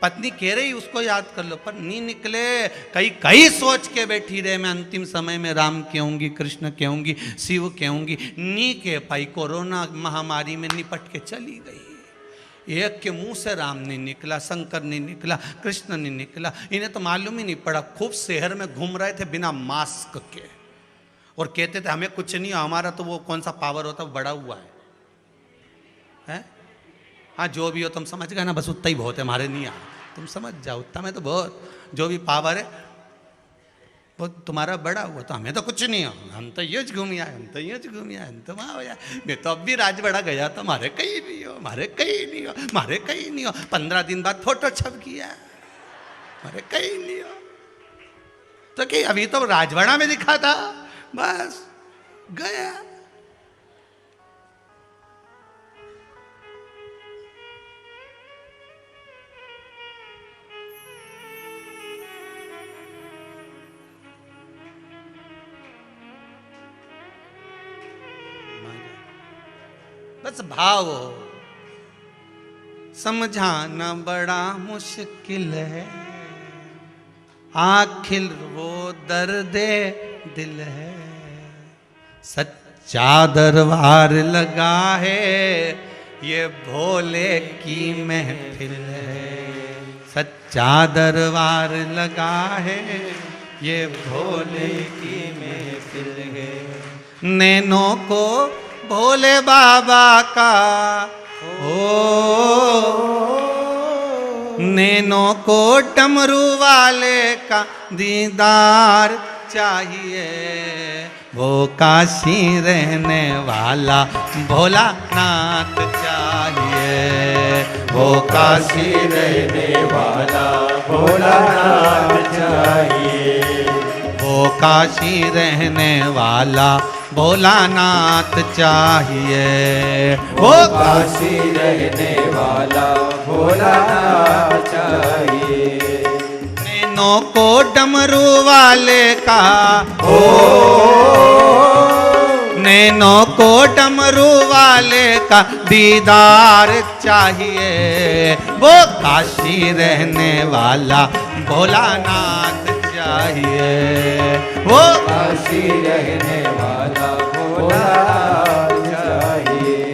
Speaker 1: पत्नी कह रही उसको याद कर लो, पर नहीं निकले। कई सोच के बैठी रहे, मैं अंतिम समय में राम कहूंगी, कृष्ण कहूंगी, शिव कहूंगी, नी के पाई। कोरोना महामारी में निपट के चली गई। एक के मुंह से राम नहीं निकला, शंकर नहीं निकला, कृष्ण नहीं निकला। इन्हें तो मालूम ही नहीं पड़ा, खूब शहर में घूम रहे थे बिना मास्क के, और कहते थे हमें कुछ नहीं, हमारा तो वो कौन सा पावर होता है बड़ा हुआ है? हाँ जो भी हो तुम समझ गए ना, बस उतना ही बहुत है, हमारे नहीं आ, तुम समझ जाओ, उतना में तो बहुत, जो भी पावर है वो तुम्हारा बड़ा हुआ, तो हमें तो कुछ नहीं हो, हम तो ये घूम आए, हम तो ये घूम आए, हम तो वहाँ हो जाए। मैं तो अब भी राजवाड़ा गया तो हमारे कहीं नहीं हो, हमारे कहीं नहीं हो, हमारे कहीं नहीं हो। 15 दिन बाद फोटो छप गया, हमारे कहीं नहीं हो। तो कि अभी तो राजवाड़ा में दिखा था, बस गया। बस भाव हो, समझाना बड़ा मुश्किल है, आखिर वो दर्दे दिल है। सच्चा दरबार लगा है, ये भोले की महफिल है। सच्चा दरबार लगा है, ये भोले की महफिल है। नैनों को भोले बाबा का नैनों को डमरू वाले का दीदार चाहिए। वो काशी रहने वाला भोलानाथ चाहिए। वो काशी रहने वाला भोलानाथ चाहिए। वो काशी रहने वाला भोलानाथ चाहिए। वो
Speaker 2: काशी रहने वाला भोलानाथ चाहिए।
Speaker 1: नैनों को डमरू वाले का नैनों को डमरू वाले का दीदार चाहिए। वो काशी रहने वाला भोलानाथ चाहिए। वो
Speaker 2: काशी रहने वाला भोलानाथ चाहिए।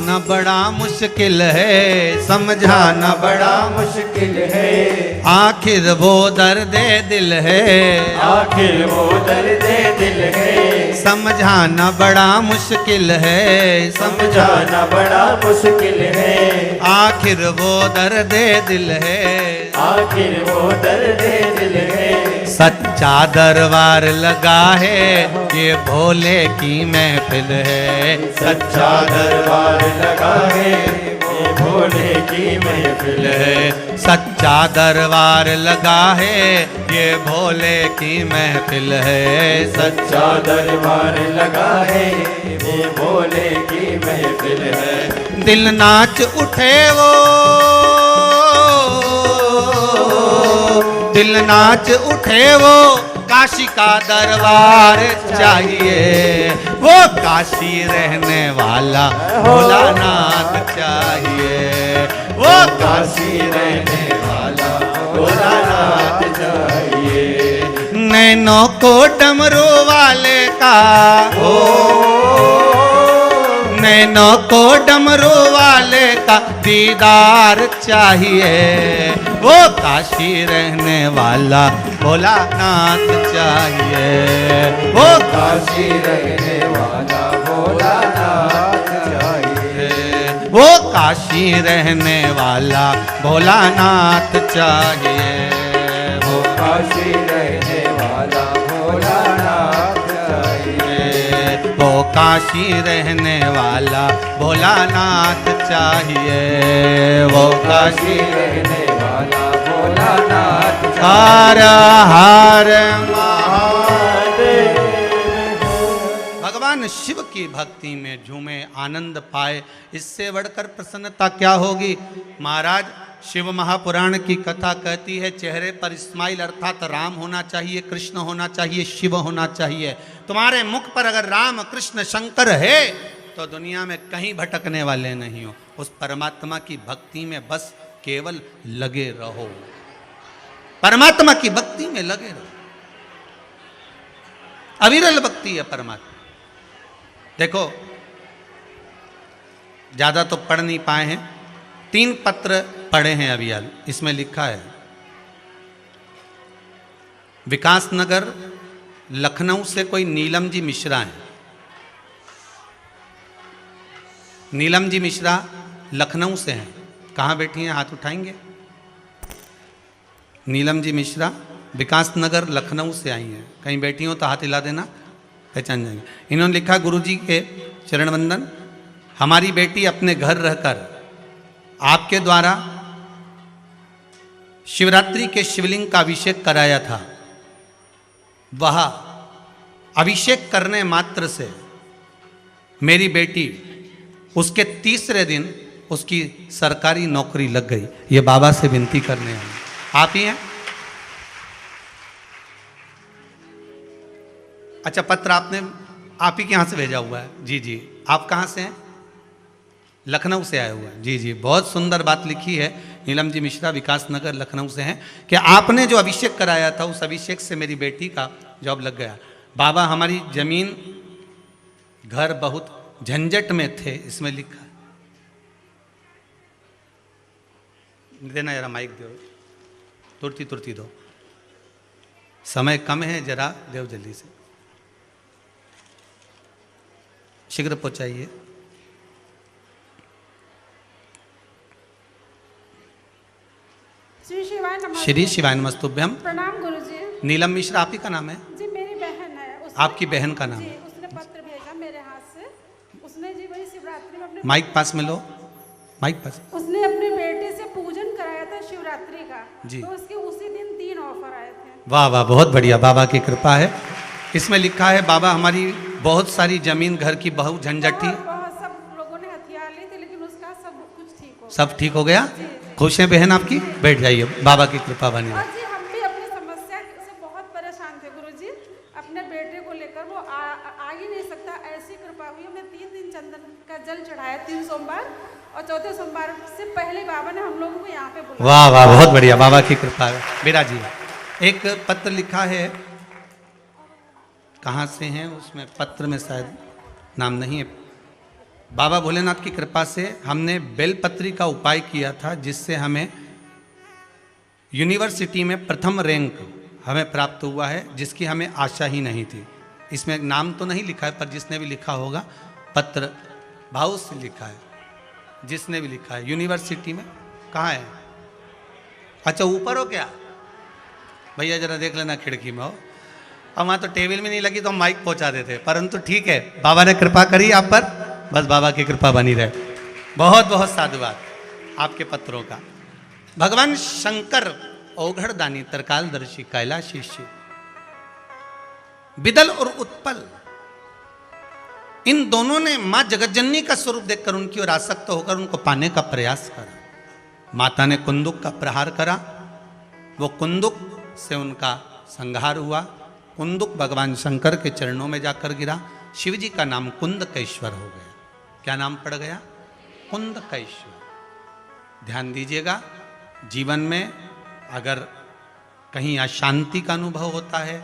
Speaker 1: समझाना बड़ा मुश्किल है, समझाना
Speaker 2: बड़ा मुश्किल है,
Speaker 1: आखिर वो दर्द दिल है,
Speaker 2: आखिर वो दर्द दिल है,
Speaker 1: समझाना बड़ा मुश्किल है,
Speaker 2: समझाना बड़ा मुश्किल है,
Speaker 1: आखिर वो दर्द दिल है,
Speaker 2: आखिर वो दर्द दिल है।
Speaker 1: सच्चा दरबार लगा है, ये भोले की महफिल है,
Speaker 2: सच्चा दरबार लगा है, ये भोले की महफिल है,
Speaker 1: सच्चा दरबार लगा है, ये भोले की महफिल है,
Speaker 2: सच्चा दरबार लगा है, ये भोले की महफिल है।
Speaker 1: दिल नाच उठे वो, दिल नाच उठे वो, काशी का दरबार चाहिए, वो काशी रहने वाला भोलानाथ चाहिए, वो
Speaker 2: काशी रहने वाला भोलानाथ चाहिए।
Speaker 1: नैनों को डमरू वाले का, नैनों को डमरू वाले का दीदार चाहिए, वो काशी रहने वाला भोलानाथ चाहिए, वो
Speaker 2: काशी रहने वाला भोलानाथ चाहिए,
Speaker 1: वो काशी रहने वाला भोलानाथ चाहिए,
Speaker 2: वो काशी रहने वाला भोलानाथ चाहिए,
Speaker 1: वो काशी रहने वाला भोलानाथ चाहिए, वो काशी
Speaker 2: रहने वाला भोलानाथ
Speaker 1: हर हर
Speaker 2: महादेव।
Speaker 1: भगवान शिव की भक्ति में झूमे, आनंद पाए, इससे बढ़कर प्रसन्नता क्या होगी। महाराज शिव महापुराण की कथा कहती है, चेहरे पर स्माइल अर्थात राम होना चाहिए, कृष्ण होना चाहिए, शिव होना चाहिए। तुम्हारे मुख पर अगर राम कृष्ण शंकर है तो दुनिया में कहीं भटकने वाले नहीं हो। उस परमात्मा की भक्ति में बस केवल लगे रहो, परमात्मा की भक्ति में लगे रहो, अविरल भक्ति है परमात्मा। देखो ज्यादा तो पढ़ नहीं पाए हैं, 3 पत्र पढ़े हैं अभी हाल। इसमें लिखा है विकास नगर लखनऊ से कोई नीलम जी मिश्रा हैं। नीलम जी मिश्रा लखनऊ से हैं। कहाँ बैठी हैं, हाथ उठाएंगे। नीलम जी मिश्रा विकास नगर लखनऊ से आई हैं। कहीं बैठी हो तो हाथ हिला देना, पहचान जाएंगे। इन्होंने लिखा, गुरुजी के चरण वंदन। हमारी बेटी अपने घर रहकर आपके द्वारा शिवरात्रि के शिवलिंग का अभिषेक कराया था। वह अभिषेक करने मात्र से मेरी बेटी उसके तीसरे दिन उसकी सरकारी नौकरी लग गई। ये बाबा से विनती करने हैं। आप ही हैं? अच्छा, पत्र आपने आप ही के यहाँ से भेजा हुआ है। जी जी, आप कहाँ से हैं? लखनऊ से आए हुए हैं। जी जी, बहुत सुंदर बात लिखी है। नीलम जी मिश्रा विकास नगर लखनऊ से हैं कि आपने जो अभिषेक कराया था उस अभिषेक से मेरी बेटी का जॉब लग गया। बाबा हमारी जमीन घर बहुत झंझट में थे, इसमें लिखा। देना जरा माइक दो, तुरती तुरती दो, समय कम है, जरा देव जल्दी से, शीघ्र पहुंचाइए। श्री शिवाय नमस्तुभ्यम।
Speaker 3: प्रणाम गुरुजी।
Speaker 1: नीलम मिश्रा आप ही का नाम है?
Speaker 3: जी मेरी बहन है।
Speaker 1: आपकी बहन का नाम
Speaker 3: जी,
Speaker 1: है?
Speaker 3: उसने पत्र भेजा मेरे हाथ से। उसने जी वही शिवरात्रि में अपने
Speaker 1: माइक पास में लो, माइक पास।
Speaker 3: उसने अपने बेटे से पूजन कराया था शिवरात्रि का।
Speaker 1: जी।
Speaker 3: तो उसके उसी दिन 3 ऑफर आए थे।
Speaker 1: वाह वाह, बहुत बढ़िया, बाबा की कृपा है। इसमें लिखा है, बाबा हमारी बहुत सारी जमीन घर की बहुत झंझट थी,
Speaker 3: बहुत सब लोगों ने हथियार लिए थे, लेकिन उसका सब कुछ ठीक हो
Speaker 1: सब ठीक हो गया। खुश है बहन आपकी? बैठ जाइए, बाबा की कृपा बनी
Speaker 3: गया।
Speaker 1: रहे।
Speaker 3: और जी हम भी अपनी समस्या से बहुत परेशान थे गुरुजी। अपने बेटे को लेकर वो आ ही नहीं सकता, ऐसी कृपा हुई। हमने 3 दिन चंदन का जल चढ़ाया, 3 सोमवार, और 4थे सोमवार से पहले बाबा ने हम लोगों को यहाँ पे बुलाया।
Speaker 1: वाह वाह, बहुत बढ़िया, बाबा की कृपा है। बेरा जी, एक पत्र लिखा है, कहाँ से हैं? उसमें पत्र में शायद नाम नहीं है। बाबा भोलेनाथ की कृपा से हमने बेलपत्री का उपाय किया था, जिससे हमें यूनिवर्सिटी में प्रथम रैंक हमें प्राप्त हुआ है, जिसकी हमें आशा ही नहीं थी। इसमें एक नाम तो नहीं लिखा है, पर जिसने भी लिखा होगा पत्र भाव से लिखा है, जिसने भी लिखा है। यूनिवर्सिटी में कहाँ है? अच्छा ऊपर हो क्या भैया? जरा देख लेना खिड़की में हो। अब वहाँ तो टेबल में नहीं लगी तो हम माइक पहुँचा देते, परंतु ठीक है, बाबा ने कृपा करी आप पर, बस बाबा की कृपा बनी रहे। बहुत बहुत साधुवाद आपके पत्रों का। भगवान शंकर औघड़दानी, त्रिकालदर्शी, कैलाशी शिव, बिदल और उत्पल, इन दोनों ने मां जगतजननी का स्वरूप देखकर उनकी ओर आसक्त होकर उनको पाने का प्रयास करा। माता ने कुंदुक का प्रहार करा, वो कुंदुक से उनका संहार हुआ। कुंदुक भगवान शंकर के चरणों में जाकर गिरा। शिव जी का नाम कुंदकेश्वर हो गया। क्या नाम पड़ गया? कुंदकेश्वर। ध्यान दीजिएगा, जीवन में अगर कहीं अशांति का अनुभव होता है,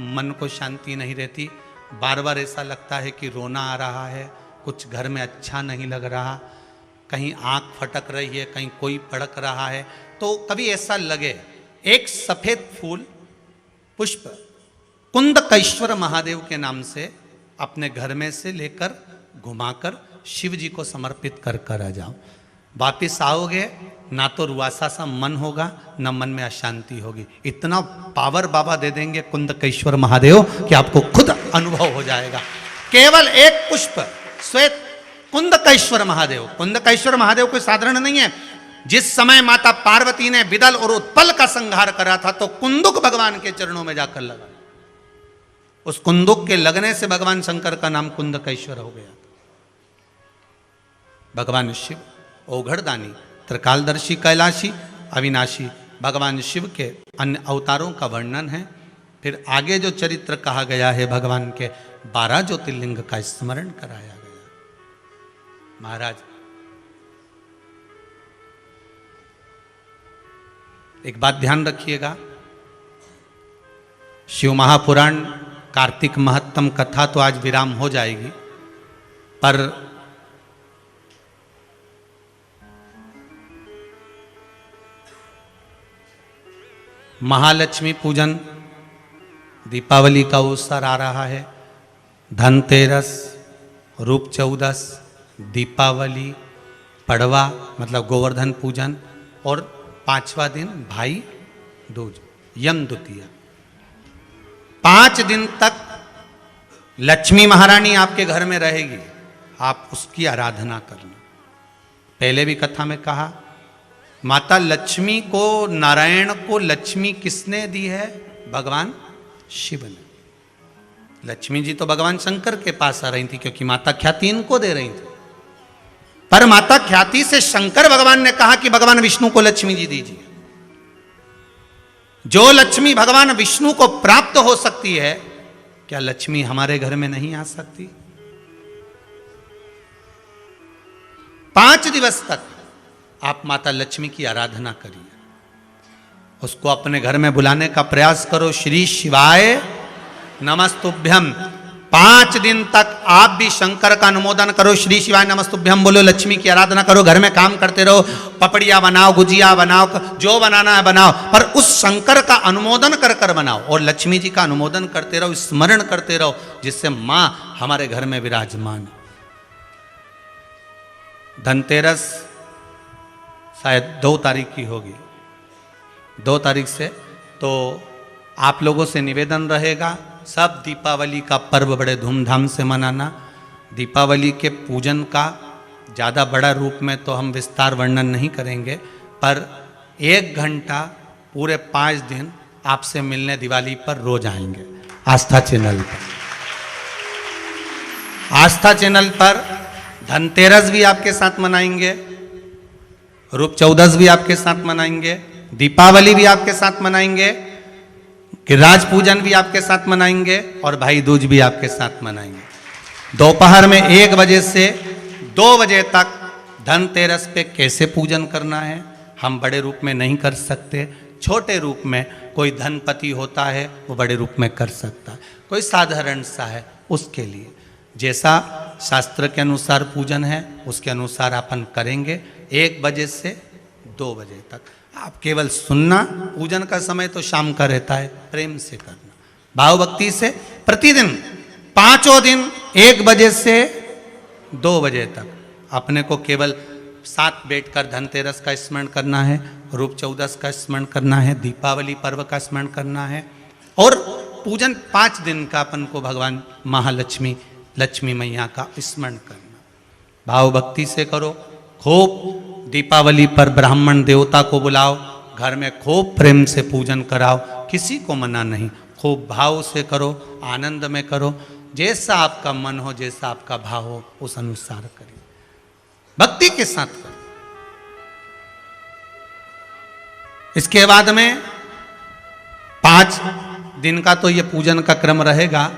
Speaker 1: मन को शांति नहीं रहती, बार बार ऐसा लगता है कि रोना आ रहा है, कुछ घर में अच्छा नहीं लग रहा, कहीं आंख फटक रही है, कहीं कोई पड़क रहा है, तो कभी ऐसा लगे एक सफेद फूल पुष्प कुंदकेश्वर महादेव के नाम से अपने घर में से लेकर घुमाकर शिव जी को समर्पित कर कर आ जाओ। वापिस आओगे ना तो रुआसा सा मन होगा, ना मन में अशांति होगी। इतना पावर बाबा दे देंगे कुंदकेश्वर महादेव कि आपको खुद अनुभव हो जाएगा। केवल एक पुष्प श्वेत कुंदकेश्वर महादेव। कुंदकेश्वर महादेव कोई साधारण नहीं है। जिस समय माता पार्वती ने बिदल और उत्पल का संहार करा था, तो कुंदुक भगवान के चरणों में जाकर लगा। उस कुंदुक के लगने से भगवान शंकर का नाम कुंदकेश्वर हो गया। भगवान शिव औघड़दानी, त्रिकालदर्शी, कैलाशी, अविनाशी, भगवान शिव के अन्य अवतारों का वर्णन है। फिर आगे जो चरित्र कहा गया है, भगवान के 12 ज्योतिर्लिंग का स्मरण कराया गया। महाराज एक बात ध्यान रखिएगा, शिव महापुराण कार्तिक महत्तम कथा तो आज विराम हो जाएगी, पर महालक्ष्मी पूजन, दीपावली का अवसर आ रहा है, धनतेरस, रूप चौदस, दीपावली, पड़वा मतलब गोवर्धन पूजन, और 5वां दिन भाई दूज, यम द्वितीया। 5 दिन तक लक्ष्मी महारानी आपके घर में रहेगी, आप उसकी आराधना करना। पहले भी कथा में कहा, माता लक्ष्मी को, नारायण को लक्ष्मी किसने दी है? भगवान शिव ने। लक्ष्मी जी तो भगवान शंकर के पास आ रही थी, क्योंकि माता ख्याति इनको दे रही थी, पर माता ख्याति से शंकर भगवान ने कहा कि भगवान विष्णु को लक्ष्मी जी दीजिए। जो लक्ष्मी भगवान विष्णु को प्राप्त हो सकती है, क्या लक्ष्मी हमारे घर में नहीं आ सकती? 5 दिवस तक आप माता लक्ष्मी की आराधना करिए, उसको अपने घर में बुलाने का प्रयास करो। श्री शिवाय नमस्तुभ्यम। 5 दिन तक आप भी शंकर का अनुमोदन करो, श्री शिवाय नमस्तुभ्यम बोलो, लक्ष्मी की आराधना करो, घर में काम करते रहो, पपड़िया बनाओ, गुजिया बनाओ, जो बनाना है बनाओ, पर उस शंकर का अनुमोदन कर कर बनाओ, और लक्ष्मी जी का अनुमोदन करते रहो, स्मरण करते रहो, जिससे मां हमारे घर में विराजमान। धनतेरस शायद 2 तारीख की होगी, 2 तारीख से, तो आप लोगों से निवेदन रहेगा, सब दीपावली का पर्व बड़े धूमधाम से मनाना। दीपावली के पूजन का ज़्यादा बड़ा रूप में तो हम विस्तार वर्णन नहीं करेंगे, पर 1 घंटा पूरे 5 दिन आपसे मिलने दिवाली पर रोज आएंगे आस्था चैनल पर। आस्था चैनल पर धनतेरस भी आपके साथ मनाएंगे, रूप चौदस भी आपके साथ मनाएंगे, दीपावली भी आपके साथ मनाएंगे, गिरिराज पूजन भी आपके साथ मनाएंगे, और भाई दूज भी आपके साथ मनाएंगे। दोपहर में 1 बजे से 2 बजे तक धनतेरस पे कैसे पूजन करना है हम बड़े रूप में नहीं कर सकते, छोटे रूप में कोई धनपति होता है वो बड़े रूप में कर सकता है, कोई साधारण सा है उसके लिए। जैसा शास्त्र के अनुसार पूजन है उसके अनुसार अपन करेंगे। 1 बजे से 2 बजे तक आप केवल सुनना। पूजन का समय तो शाम का रहता है, प्रेम से करना, भाव भक्ति से प्रतिदिन 5 दिन 1 बजे से 2 बजे तक अपने को केवल साथ बैठकर धनतेरस का स्मरण करना है, रूप चौदस का स्मरण करना है, दीपावली पर्व का स्मरण करना है और पूजन 5 दिन का अपन को भगवान महालक्ष्मी लक्ष्मी मैया का स्मरण करना। भाव भक्ति से करो। खूब दीपावली पर ब्राह्मण देवता को बुलाओ, घर में खूब प्रेम से पूजन कराओ, किसी को मना नहीं, खूब भाव से करो, आनंद में करो। जैसा आपका मन हो, जैसा आपका भाव हो, उस अनुसार करिए, भक्ति के साथ करो। इसके बाद में 5 दिन का तो ये पूजन का क्रम रहेगा।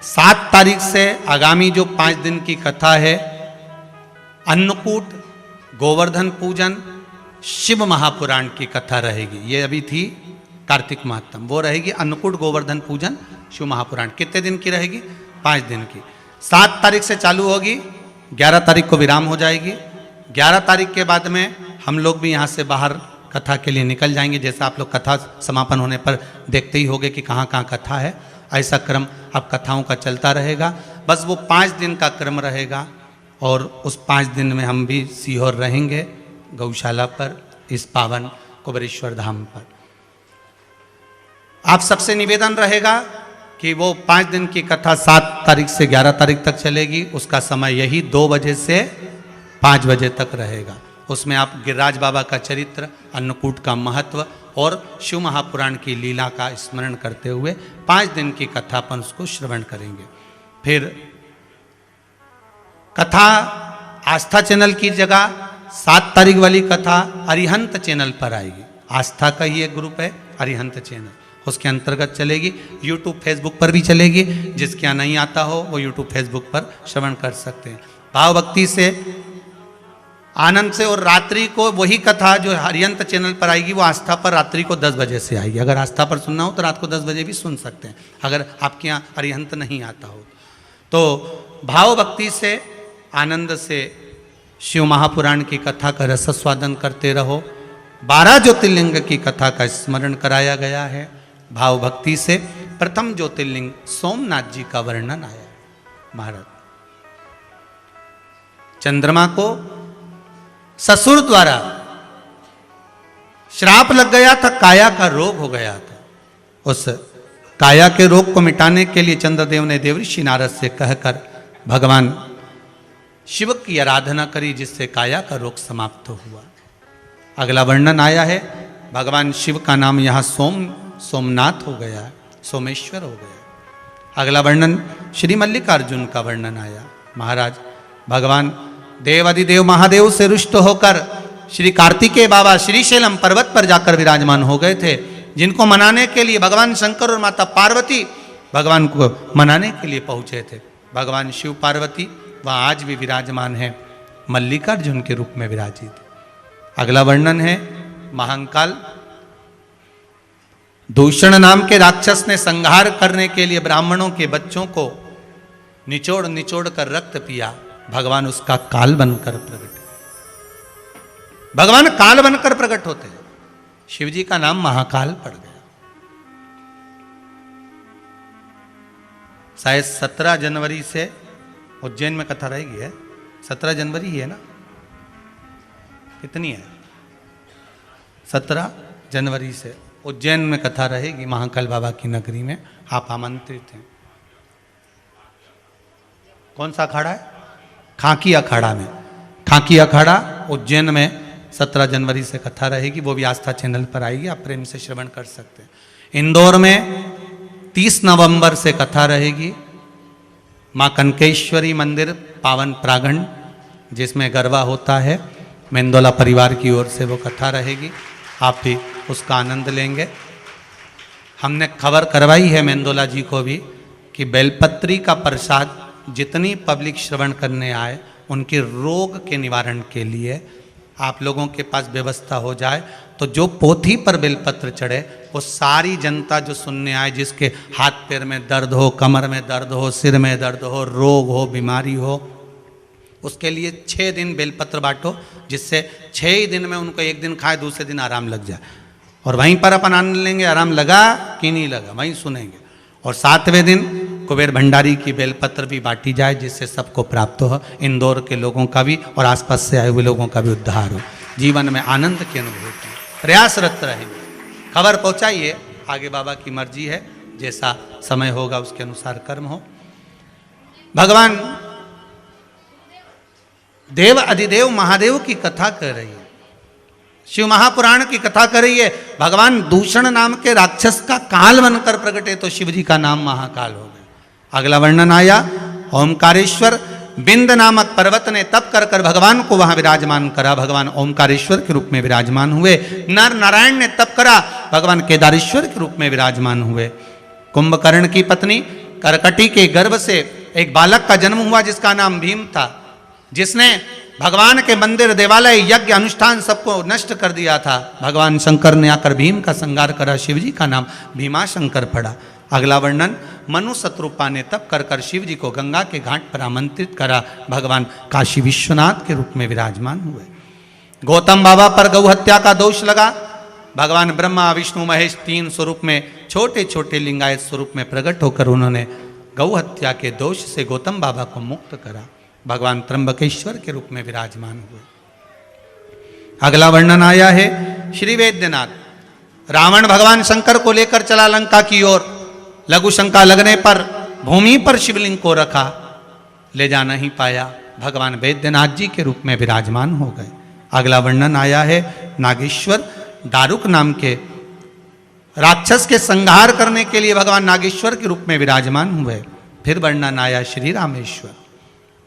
Speaker 1: 7 तारीख से आगामी जो 5 दिन की कथा है, अन्नकूट, गोवर्धन पूजन, शिव महापुराण की कथा रहेगी। ये अभी थी कार्तिक महात्म, वो रहेगी अन्नकूट, गोवर्धन पूजन, शिव महापुराण। कितने दिन की रहेगी? 5 दिन की। 7 तारीख से चालू होगी, 11 तारीख को विराम हो जाएगी। 11 तारीख के बाद में हम लोग भी यहाँ से बाहर कथा के लिए निकल जाएंगे। जैसा आप लोग कथा समापन होने पर देखते ही होंगे कि कहाँ कहाँ कथा है, ऐसा क्रम अब कथाओं का चलता रहेगा। बस वो 5 दिन का क्रम रहेगा और उस 5 दिन में हम भी सीहोर रहेंगे गौशाला पर, इस पावन कुबेरेश्वर धाम पर। आप सबसे निवेदन रहेगा कि वो 5 दिन की कथा 7 तारीख से 11 तारीख तक चलेगी। उसका समय यही 2 बजे से 5 बजे तक रहेगा। उसमें आप गिरिराज बाबा का चरित्र, अन्नकूट का महत्व और शिव महापुराण की लीला का स्मरण करते हुए 5 दिन की कथा पर उसको श्रवण करेंगे। फिर कथा आस्था चैनल की जगह 7 तारीख वाली कथा अरिहंत चैनल पर आएगी। आस्था का ही एक ग्रुप है अरिहंत चैनल, उसके अंतर्गत चलेगी। यूट्यूब फेसबुक पर भी चलेगी, जिसके यहाँ नहीं आता हो वो यूट्यूब फेसबुक पर श्रवण कर सकते हैं। भाव भक्ति से, आनंद से। और रात्रि को वही कथा जो हरियंत चैनल पर आएगी वो आस्था पर रात्रि को 10 बजे से आएगी। अगर आस्था पर सुनना हो तो रात को 10 बजे भी सुन सकते हैं, अगर आपके यहाँ हरियंत नहीं आता हो तो। भाव भक्ति से, आनंद से शिव महापुराण की कथा का रसस्वादन करते रहो। 12 ज्योतिर्लिंग की कथा का स्मरण कराया गया है। भाव भक्ति से प्रथम ज्योतिर्लिंग सोमनाथ जी का वर्णन आया। महाराज चंद्रमा को ससुर द्वारा श्राप लग गया था, काया का रोग हो गया था। उस काया के रोग को मिटाने के लिए चंद्रदेव ने देवऋषि नारद से कहकर भगवान शिव की आराधना करी, जिससे काया का रोग समाप्त हुआ। अगला वर्णन आया है, भगवान शिव का नाम यहाँ सोमनाथ हो गया, सोमेश्वर हो गया। अगला वर्णन श्री मल्लिकार्जुन का वर्णन आया। महाराज भगवान देवादिदेव महादेव से रुष्ट होकर श्री कार्तिकेय बाबा श्रीशैलम पर्वत पर जाकर विराजमान हो गए थे, जिनको मनाने के लिए भगवान शंकर और माता पार्वती भगवान को मनाने के लिए पहुंचे थे। भगवान शिव पार्वती वह आज भी विराजमान है, मल्लिकार्जुन के रूप में विराजित। अगला वर्णन है महाकाल। दूषण नाम के राक्षस ने संहार करने के लिए ब्राह्मणों के बच्चों को निचोड़ निचोड़ कर रक्त पिया। भगवान उसका काल बनकर प्रकट, भगवान काल बनकर प्रकट होते हैं। शिव जी का नाम महाकाल पड़ गया। शायद 17 जनवरी से उज्जैन में कथा रहेगी, है 17 जनवरी ही है ना? कितनी है? 17 जनवरी से उज्जैन में कथा रहेगी महाकाल बाबा की नगरी में। आप आमंत्रित हैं। कौन सा अखाड़ा है? खाकी अखाड़ा में। खाकी अखाड़ा उज्जैन में 17 जनवरी से कथा रहेगी, वो भी आस्था चैनल पर आएगी, आप प्रेम से श्रवण कर सकते हैं। इंदौर में 30 नवंबर से कथा रहेगी, माँ कनकेश्वरी मंदिर पावन प्रांगण जिसमें गरबा होता है, मेंदोला परिवार की ओर से वो कथा रहेगी, आप भी उसका आनंद लेंगे। हमने खबर करवाई है मेंदोला जी को भी कि बेलपत्री का प्रसाद जितनी पब्लिक श्रवण करने आए उनके रोग के निवारण के लिए आप लोगों के पास व्यवस्था हो जाए। तो जो पोथी पर बेलपत्र चढ़े वो सारी जनता जो सुनने आए, जिसके हाथ पैर में दर्द हो, कमर में दर्द हो, सिर में दर्द हो, रोग हो, बीमारी हो, उसके लिए 6 दिन बेलपत्र बांटो, जिससे 6 ही दिन में उनको एक दिन खाए, दूसरे दिन आराम लग जाए। और वहीं पर अपन आनंद लेंगे, आराम लगा कि नहीं लगा वहीं सुनेंगे। और 7वें दिन कुबेर भंडारी की बेलपत्र भी बांटी जाए, जिससे सबको प्राप्त हो, इंदौर के लोगों का भी और आसपास से आए हुए लोगों का भी उद्धार हो, जीवन में आनंद की अनुभूति, प्रयासरत रहेंगे। खबर पहुंचाइए, आगे बाबा की मर्जी है, जैसा समय होगा उसके अनुसार कर्म हो। भगवान देव अधिदेव महादेव की कथा कर रही है, शिव महापुराण की कथा कर रही है। भगवान दूषण नाम के राक्षस का काल बनकर प्रकटे तो शिव जी का नाम महाकाल हो गया। अगला वर्णन आया, ओमकारेश्वर बिंद नामक पर्वत ने तप कर कर भगवान को वहां विराजमान करा, भगवान ओमकारेश्वर के रूप में विराजमान हुए। नर नारायण ने तप करा, भगवान केदारेश्वर के रूप में विराजमान हुए। कुंभकर्ण की पत्नी करकटी के गर्भ से एक बालक का जन्म हुआ जिसका नाम भीम था, जिसने भगवान के मंदिर, देवालय, यज्ञ, अनुष्ठान सबको नष्ट कर दिया था। भगवान शंकर ने आकर भीम का संहार करा, शिव जी का नाम भीमाशंकर पड़ा। अगला वर्णन, मनु शत्रुपा ने तप कर कर शिव जी को गंगा के घाट पर आमंत्रित करा, भगवान काशी विश्वनाथ के रूप में विराजमान हुए। गौतम बाबा पर गौ हत्या का दोष लगा, भगवान ब्रह्मा विष्णु महेश 3 स्वरूप में छोटे छोटे लिंगायत स्वरूप में प्रकट होकर उन्होंने गौ हत्या के दोष से गौतम बाबा को मुक्त करा, भगवान त्र्यंबकेश्वर के रूप में विराजमान हुए। अगला वर्णन आया है श्री वैद्यनाथ। रावण भगवान शंकर को लेकर चला लंका की ओर, लघु शंका लगने पर भूमि पर शिवलिंग को रखा, ले जा नहीं पाया, भगवान वैद्यनाथ जी के रूप में विराजमान हो गए। अगला वर्णन आया है नागेश्वर। दारुक नाम के राक्षस के संहार करने के लिए भगवान नागेश्वर के रूप में विराजमान हुए। फिर वर्णन आया श्री रामेश्वर।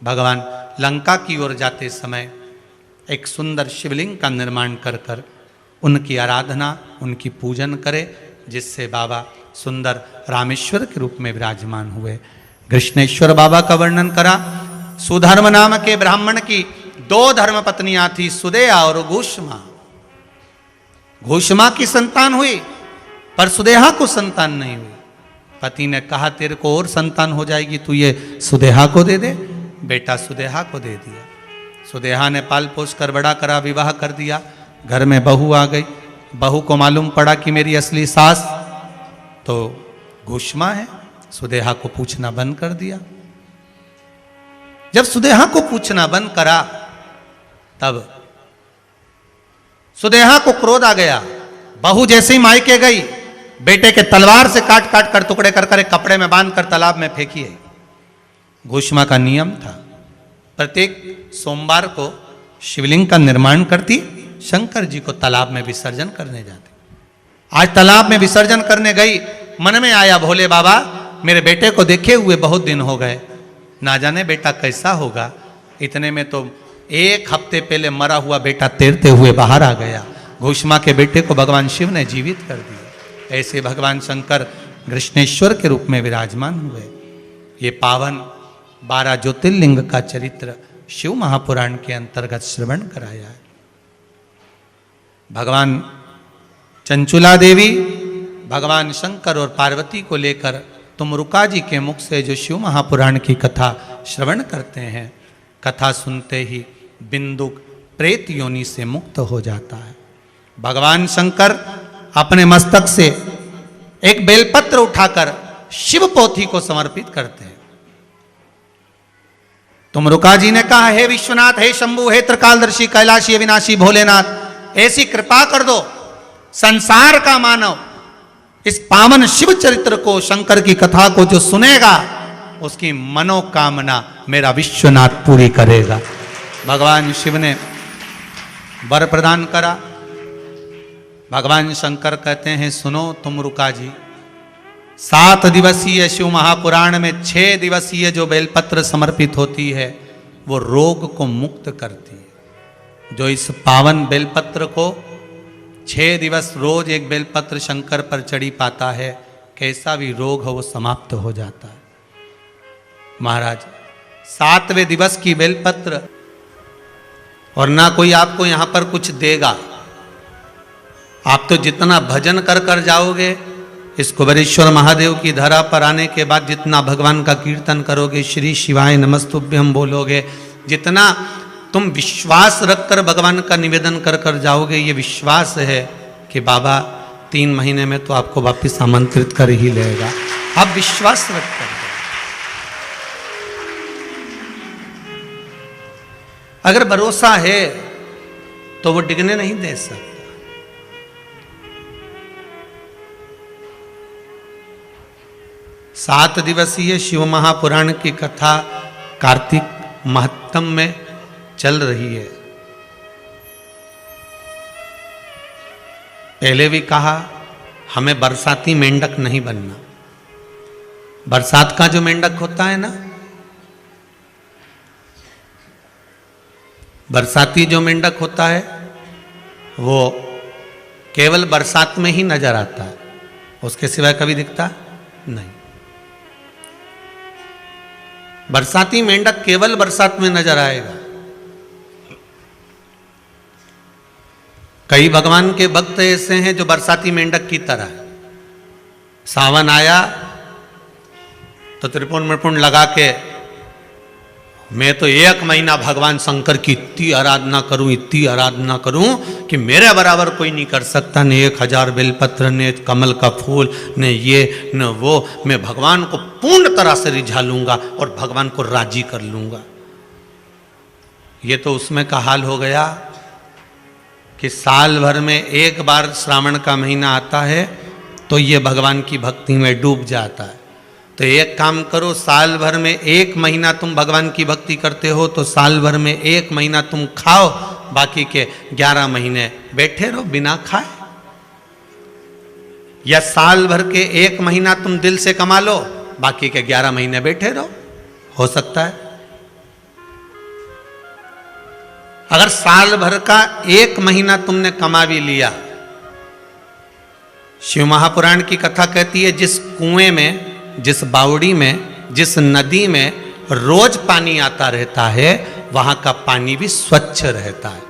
Speaker 1: भगवान लंका की ओर जाते समय एक सुंदर शिवलिंग का निर्माण कर कर उनकी आराधना, उनकी पूजन करे, जिससे बाबा सुंदर रामेश्वर के रूप में विराजमान हुए। कृष्णेश्वर बाबा का वर्णन करा। सुधर्म नाम के ब्राह्मण की 2 धर्म पत्नियां थी, सुदेहा और घोषमा। घोषमा की संतान हुई पर सुदेहा को संतान नहीं हुई। पति ने कहा तेरे को और संतान हो जाएगी, तू ये सुदेहा को दे दे। बेटा सुदेहा को दे दिया। सुदेहा ने पाल पोस कर बड़ा करा, विवाह कर दिया। घर में बहू आ गई। बहू को मालूम पड़ा कि मेरी असली सास तो घोषमा है। सुदेहा को पूछना बंद कर दिया। जब सुदेहा को पूछना बंद करा तब सुदेहा को क्रोध आ गया। बहू जैसे ही मायके गई, बेटे के तलवार से काट काट कर टुकड़े कर कर एक कपड़े में बांध कर तालाब में फेंकी है। घोषमा का नियम था, प्रत्येक सोमवार को शिवलिंग का निर्माण करती, शंकर जी को तालाब में विसर्जन करने जाते। आज तालाब में विसर्जन करने गई, मन में आया भोले बाबा मेरे बेटे को देखे हुए बहुत दिन हो गए, ना जाने बेटा कैसा होगा। इतने में तो 1 हफ्ते पहले मरा हुआ बेटा तैरते हुए बाहर आ गया। घोषमा के बेटे को भगवान शिव ने जीवित कर दिया। ऐसे भगवान शंकर कृष्णेश्वर के रूप में विराजमान हुए। ये पावन 12 ज्योतिर्लिंग का चरित्र शिव महापुराण के अंतर्गत श्रवण कराया है। भगवान चंचुला देवी भगवान शंकर और पार्वती को लेकर तुमरुका जी के मुख से जो शिव महापुराण की कथा श्रवण करते हैं, कथा सुनते ही बिंदुक प्रेत योनि से मुक्त हो जाता है। भगवान शंकर अपने मस्तक से एक बेलपत्र उठाकर शिव पोथी को समर्पित करते हैं। तुमरुका जी ने कहा, हे विश्वनाथ, हे शंभु, हे त्रिकालदर्शी, कैलाशी, अविनाशी भोलेनाथ, ऐसी कृपा कर दो, संसार का मानव इस पावन शिव चरित्र को, शंकर की कथा को जो सुनेगा उसकी मनोकामना मेरा विश्वनाथ पूरी करेगा। भगवान शिव ने वर प्रदान करा। भगवान शंकर कहते हैं, सुनो तुमरुका जी, 7 दिवसीय शिव महापुराण में 6 दिवसीय जो बेलपत्र समर्पित होती है वो रोग को मुक्त करती है। जो इस पावन बेलपत्र को 6 दिवस रोज एक बेलपत्र शंकर पर चढ़ी पाता है, कैसा भी रोग हो वो समाप्त हो जाता है। महाराज 7वें दिवस की बेलपत्र, और ना कोई आपको यहां पर कुछ देगा, आप तो जितना भजन कर कर जाओगे, इस कुबेरेश्वर महादेव की धरा पर आने के बाद जितना भगवान का कीर्तन करोगे, श्री शिवाय नमस्तुभ्यम बोलोगे, जितना तुम विश्वास रखकर भगवान का निवेदन कर कर जाओगे, ये विश्वास है कि बाबा 3 महीने में तो आपको वापस आमंत्रित कर ही लेगा। आप विश्वास रखकर जाओ। अगर भरोसा है तो वो डिगने नहीं दे सकता। 7 दिवसीय शिव महापुराण की कथा कार्तिक महत्तम में चल रही है। पहले भी कहा, हमें बरसाती मेंढक नहीं बनना। बरसात का जो मेंढक होता है ना, बरसाती जो मेंढक होता है वो केवल बरसात में ही नजर आता है, उसके सिवाय कभी दिखता नहीं। बरसाती मेंढक केवल बरसात में नजर आएगा। कई भगवान के भक्त ऐसे हैं जो बरसाती मेंढक की तरह है। सावन आया तो त्रिपुण मृपुण लगा के मैं तो 1 महीना भगवान शंकर की इतनी आराधना करूं कि मेरे बराबर कोई नहीं कर सकता। न 1000 बेलपत्र, न कमल का फूल, न ये न वो। मैं भगवान को पूर्ण तरह से रिझा लूंगा और भगवान को राजी कर लूंगा। ये तो उसमें का हाल हो गया कि साल भर में एक बार श्रावण का महीना आता है तो ये भगवान की भक्ति में डूब जाता है। तो एक काम करो, साल भर में 1 महीना तुम भगवान की भक्ति करते हो तो साल भर में 1 महीना तुम खाओ, बाकी के 11 महीने बैठे रहो बिना खाए। या साल भर के 1 महीना तुम दिल से कमा लो, बाकी के 11 महीने बैठे रहो, हो सकता है। अगर साल भर का 1 महीना तुमने कमा भी लिया, शिव महापुराण की कथा कहती है जिस कुएं में, जिस बावड़ी में, जिस नदी में रोज पानी आता रहता है वहां का पानी भी स्वच्छ रहता है।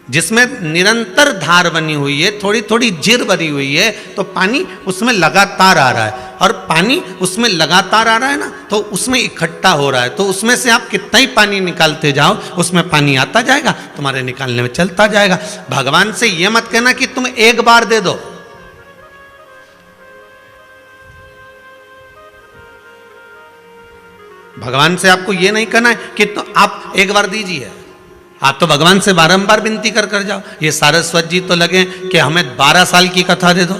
Speaker 1: जिसमें निरंतर धार बनी हुई है, थोड़ी थोड़ी जिर बनी हुई है, तो पानी उसमें लगातार आ रहा है। और पानी उसमें लगातार आ रहा है ना, तो उसमें इकट्ठा हो रहा है। तो उसमें से आप कितना ही पानी निकालते जाओ, उसमें पानी आता जाएगा, तुम्हारे निकालने में चलता जाएगा। भगवान से यह मत कहना कि तुम एक बार दे दो। भगवान से आपको यह नहीं कहना है कि तो आप एक बार दीजिए। आप तो भगवान से बारंबार विनती कर कर जाओ। ये सारस्वत जी तो लगे कि हमें 12 साल की कथा दे दो,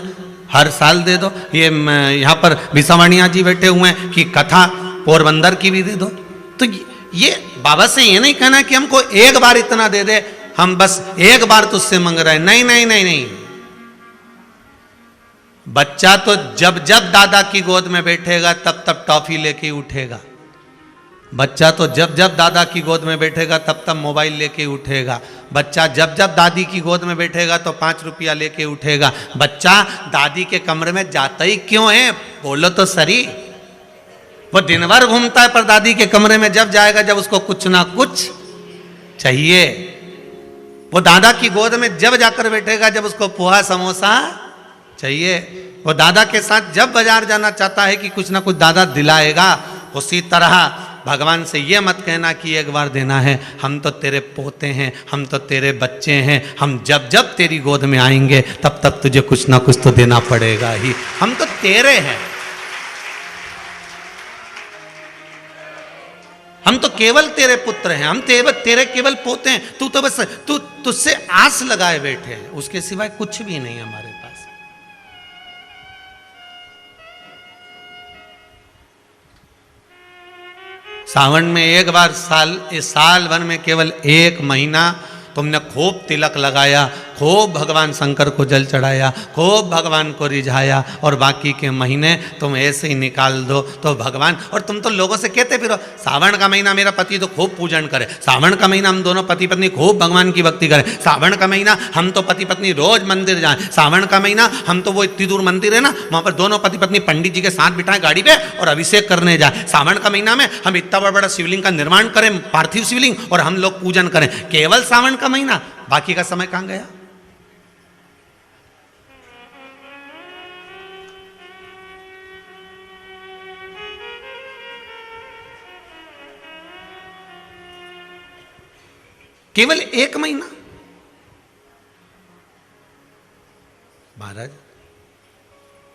Speaker 1: हर साल दे दो। ये यहाँ पर विसावाणिया जी बैठे हुए हैं कि कथा पोरबंदर की भी दे दो। तो ये बाबा से ये नहीं कहना कि हमको एक बार इतना दे दे, हम बस एक बार तुझसे मांग रहे हैं। नहीं नहीं नहीं नहीं। बच्चा तो जब जब दादा की गोद में बैठेगा तब तब टॉफी लेके उठेगा। बच्चा तो जब जब दादा की गोद में बैठेगा तब तब मोबाइल लेके उठेगा। बच्चा जब जब दादी की गोद में बैठेगा तो 5 रुपया लेके उठेगा। बच्चा दादी के कमरे में जाता ही क्यों है, बोलो तो सरी। वो दिन भर घूमता है पर दादी के कमरे में जब जाएगा जब उसको कुछ ना कुछ चाहिए। वो दादा की गोद में जब जाकर बैठेगा जब उसको पोहा समोसा चाहिए। वो दादा के साथ जब बाजार जाना चाहता है कि कुछ ना कुछ दादा दिलाएगा। उसी तरह भगवान से ये मत कहना कि एक बार देना है। हम तो तेरे पोते हैं, हम तो तेरे बच्चे हैं, हम जब जब तेरी गोद में आएंगे तब तब तुझे कुछ ना कुछ तो देना पड़ेगा ही। हम तो तेरे हैं, हम तो केवल तेरे पुत्र हैं, हम तेरे केवल पोते हैं। तू तो बस तुझसे आस लगाए बैठे हैं, उसके सिवाय कुछ भी नहीं हमारे पास। सावन में एक बार, साल भर में केवल 1 महीना तुमने खूब तिलक लगाया, खूब भगवान शंकर को जल चढ़ाया, खूब भगवान को रिझाया, और बाकी के महीने तुम ऐसे ही निकाल दो तो भगवान। और तुम तो लोगों से कहते फिरो सावन का महीना मेरा पति तो खूब पूजन करे, सावन का महीना हम दोनों पति पत्नी खूब भगवान की भक्ति करें, सावन का महीना हम तो पति पत्नी रोज मंदिर जाएं, सावन का महीना हम तो वो इतनी दूर मंदिर है ना वहां पर दोनों पति पत्नी पंडित जी के साथ बिठाएं गाड़ी पे और अभिषेक करने जाए। सावन का महीना में हम इतना बड़ा बड़ा शिवलिंग का निर्माण करें, पार्थिव शिवलिंग, और हम लोग पूजन करें। केवल सावन का महीना, बाकी का समय कहां गया? केवल 1 महीना। महाराज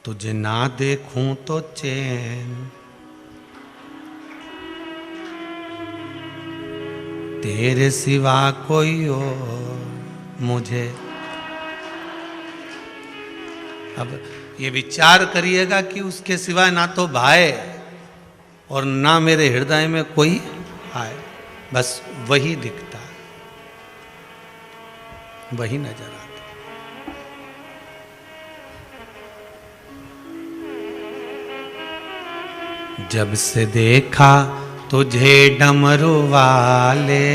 Speaker 1: तुझे ना देखूं तो चैन, तेरे सिवा कोई और मुझे। अब ये विचार करिएगा कि उसके सिवा ना तो भाई और ना मेरे हृदय में कोई आए, बस वही दिखता है, वही नजर आता। जब से देखा तुझे डमरू वाले,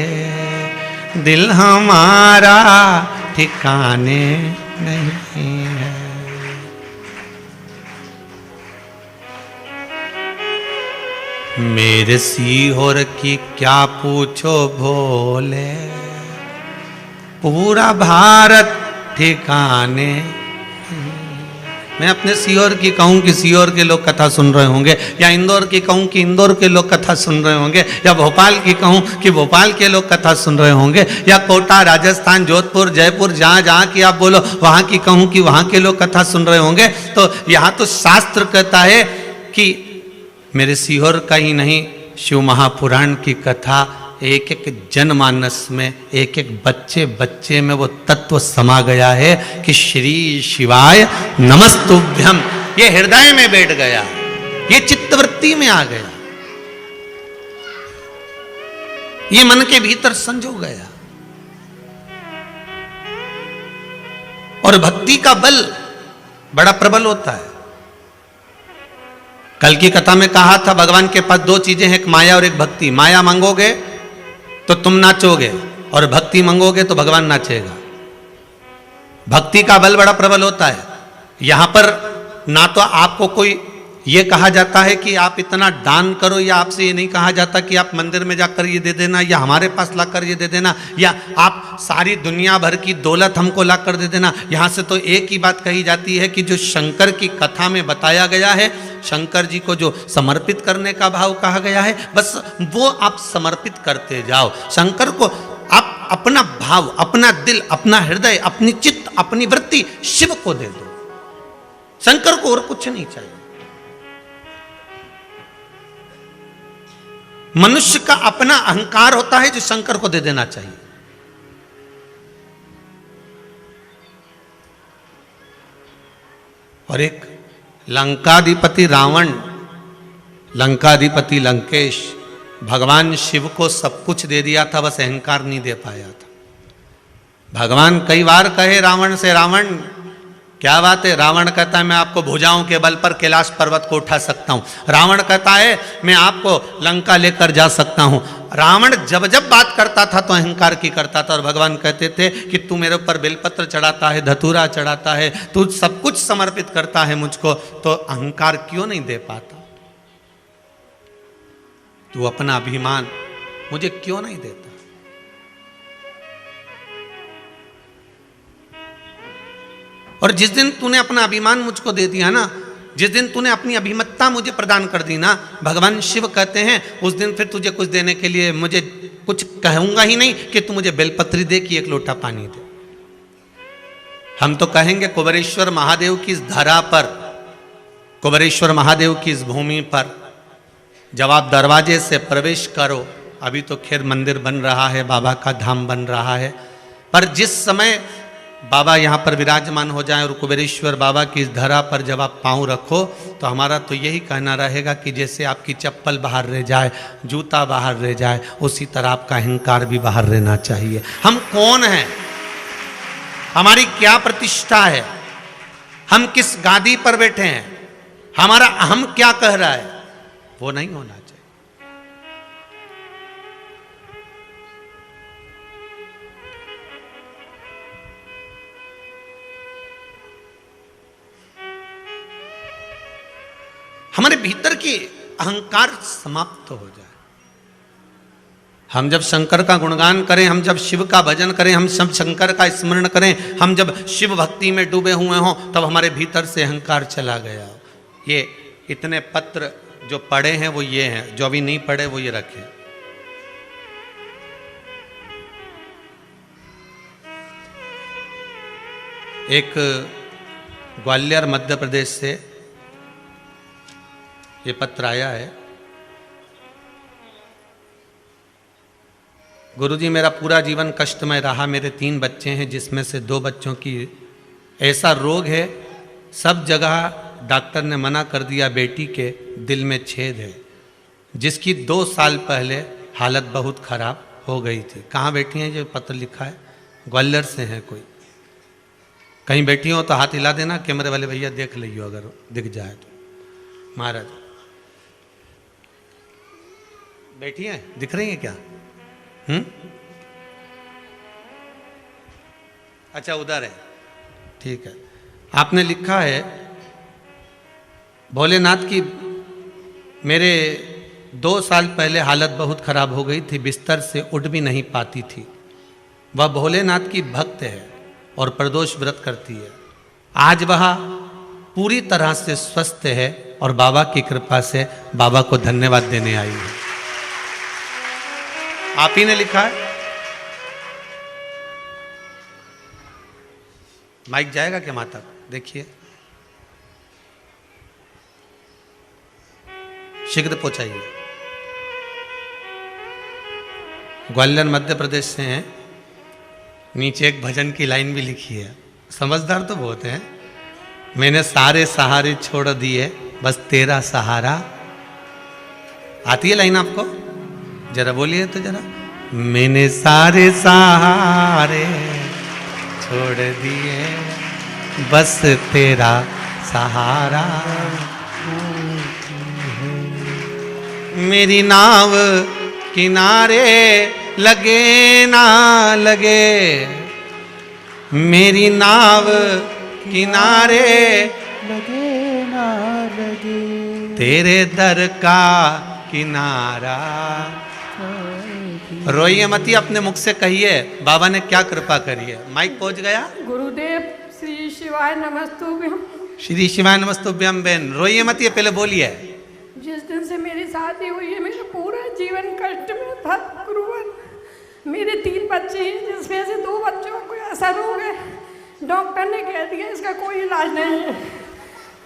Speaker 1: दिल हमारा ठिकाने नहीं है। मेरे सीहोर की क्या पूछो भोले, पूरा भारत ठिकाने। मैं अपने सीहोर की कहूं कि सीहोर के लोग कथा सुन रहे होंगे, या इंदौर की कहूं कि इंदौर के लोग कथा सुन रहे होंगे, या भोपाल की कहूं कि भोपाल के लोग कथा सुन रहे होंगे, या कोटा, राजस्थान, जोधपुर, जयपुर, जहां जहां की आप बोलो वहां की कहूं कि वहां के लोग कथा सुन रहे होंगे। तो यहां तो शास्त्र कहता है कि मेरे सीहोर का ही नहीं, शिव महापुराण की कथा एक एक जनमानस में, एक एक बच्चे बच्चे में वो तत्व समा गया है कि श्री शिवाय नमस्तुभ्यम, ये हृदय में बैठ गया, ये चित्तवृत्ति में आ गया, ये मन के भीतर संजो गया। और भक्ति का बल बड़ा प्रबल होता है। कल की कथा में कहा था भगवान के पास 2 चीजें हैं, एक माया और एक भक्ति। माया मांगोगे तो तुम नाचोगे, और भक्ति मांगोगे तो भगवान नाचेगा। भक्ति का बल बड़ा प्रबल होता है। यहां पर ना तो आपको कोई ये कहा जाता है कि आप इतना दान करो, या आपसे ये नहीं कहा जाता कि आप मंदिर में जाकर ये दे देना, या हमारे पास लाकर ये दे देना, या आप सारी दुनिया भर की दौलत हमको लाकर दे देना। यहाँ से तो एक ही बात कही जाती है कि जो शंकर की कथा में बताया गया है, शंकर जी को जो समर्पित करने का भाव कहा गया है, बस वो आप समर्पित करते जाओ। शंकर को आप अपना भाव, अपना दिल, अपना हृदय, अपनी चित्त, अपनी वृत्ति शिव को दे दो। शंकर को और कुछ नहीं चाहिए। मनुष्य का अपना अहंकार होता है जो शंकर को दे देना चाहिए। और एक लंकाधिपति रावण, लंकाधिपति लंकेश, भगवान शिव को सब कुछ दे दिया था, बस अहंकार नहीं दे पाया था। भगवान कई बार कहे रावण से, रावण क्या बात है? रावण कहता है मैं आपको भुजाओं के बल पर कैलाश पर्वत को उठा सकता हूं। रावण कहता है मैं आपको लंका लेकर जा सकता हूं। रावण जब जब बात करता था तो अहंकार की करता था, और भगवान कहते थे कि तू मेरे ऊपर बेलपत्र चढ़ाता है, धतूरा चढ़ाता है, तू सब कुछ समर्पित करता है मुझको, तो अहंकार क्यों नहीं दे पाता? तू अपना अभिमान मुझे क्यों नहीं देता? और जिस दिन तूने अपना अभिमान मुझको दे दिया ना, जिस दिन तूने अपनी अभिमतता मुझे प्रदान कर दी ना, भगवान शिव कहते हैं उस दिन फिर तुझे कुछ देने के लिए मुझे कुछ कहूंगा ही नहीं कि तू मुझे बेलपत्री दे कि 1 लोटा पानी दे। हम तो कहेंगे कुबेरेश्वर महादेव की इस धरा पर, कुबेरेश्वर महादेव की इस भूमि पर जब आप दरवाजे से प्रवेश करो, अभी तो खैर मंदिर बन रहा है, बाबा का धाम बन रहा है, पर जिस समय बाबा यहाँ पर विराजमान हो जाए और कुबेरेश्वर बाबा की इस धरा पर जब आप पाँव रखो, तो हमारा तो यही कहना रहेगा कि जैसे आपकी चप्पल बाहर रह जाए, जूता बाहर रह जाए, उसी तरह आपका अहंकार भी बाहर रहना चाहिए। हम कौन हैं? हमारी क्या प्रतिष्ठा है? हम किस गादी पर बैठे हैं? हमारा अहम क्या कह रहा है? वो नहीं होना चाहिए। हमारे भीतर की अहंकार समाप्त हो जाए। हम जब शंकर का गुणगान करें, हम जब शिव का भजन करें, हम सब शंकर का स्मरण करें, हम जब शिव भक्ति में डूबे हुए हों, तब हमारे भीतर से अहंकार चला गया। ये इतने पत्र जो पढ़े हैं वो ये हैं, जो अभी नहीं पढ़े वो ये रखें। एक ग्वालियर मध्य प्रदेश से ये पत्र आया है। गुरुजी, मेरा पूरा जीवन कष्टमय रहा। मेरे 3 बच्चे हैं, जिसमें से 2 बच्चों की ऐसा रोग है, सब जगह डॉक्टर ने मना कर दिया। बेटी के दिल में छेद है, जिसकी 2 साल पहले हालत बहुत खराब हो गई थी। कहाँ बैठी हैं? जो पत्र लिखा है ग्वालियर से है। कोई कहीं बैठी हो तो हाथ हिला देना, कैमरे वाले भैया देख लियो अगर दिख जाए तो। महाराज बैठी हैं, दिख रही हैं क्या? अच्छा, उधर है, ठीक है। आपने लिखा है, भोलेनाथ की मेरे 2 साल पहले हालत बहुत खराब हो गई थी, बिस्तर से उठ भी नहीं पाती थी। वह भोलेनाथ की भक्त है और प्रदोष व्रत करती है। आज वह पूरी तरह से स्वस्थ है और बाबा की कृपा से बाबा को धन्यवाद देने आई है। आप ही ने लिखा है। माइक जाएगा क्या माता? देखिए, शीघ्र पहुंचाइए। ग्वालियर मध्य प्रदेश से हैं। नीचे एक भजन की लाइन भी लिखी है। समझदार तो बहुत है। मैंने सारे सहारे छोड़ दिए, बस तेरा सहारा। आती है लाइन आपको? जरा बोलिए तो जरा। मैंने सारे सहारे छोड़ दिए, बस तेरा सहारा। मेरी नाव किनारे लगे ना लगे, मेरी नाव किनारे
Speaker 2: लगे ना लगे,
Speaker 1: तेरे दर का किनारा। रोइए मती, अपने मुख से कहिए बाबा ने क्या कृपा करी है। माइक पहुंच गया।
Speaker 3: गुरुदेव श्री शिवाय नमस्तुभ्यम।
Speaker 1: श्री शिवाय नमस्तुभ्यम। बहन रोइए मत, ये पहले बोलिए।
Speaker 3: जिस दिन से मेरी शादी हुई है, मेरा पूरा जीवन कष्ट में था गुरुवर। मेरे 3 बच्चे हैं, जिसमें से 2 बच्चों को ऐसा रोग है, डॉक्टर ने कह दिया इसका कोई इलाज नहीं है।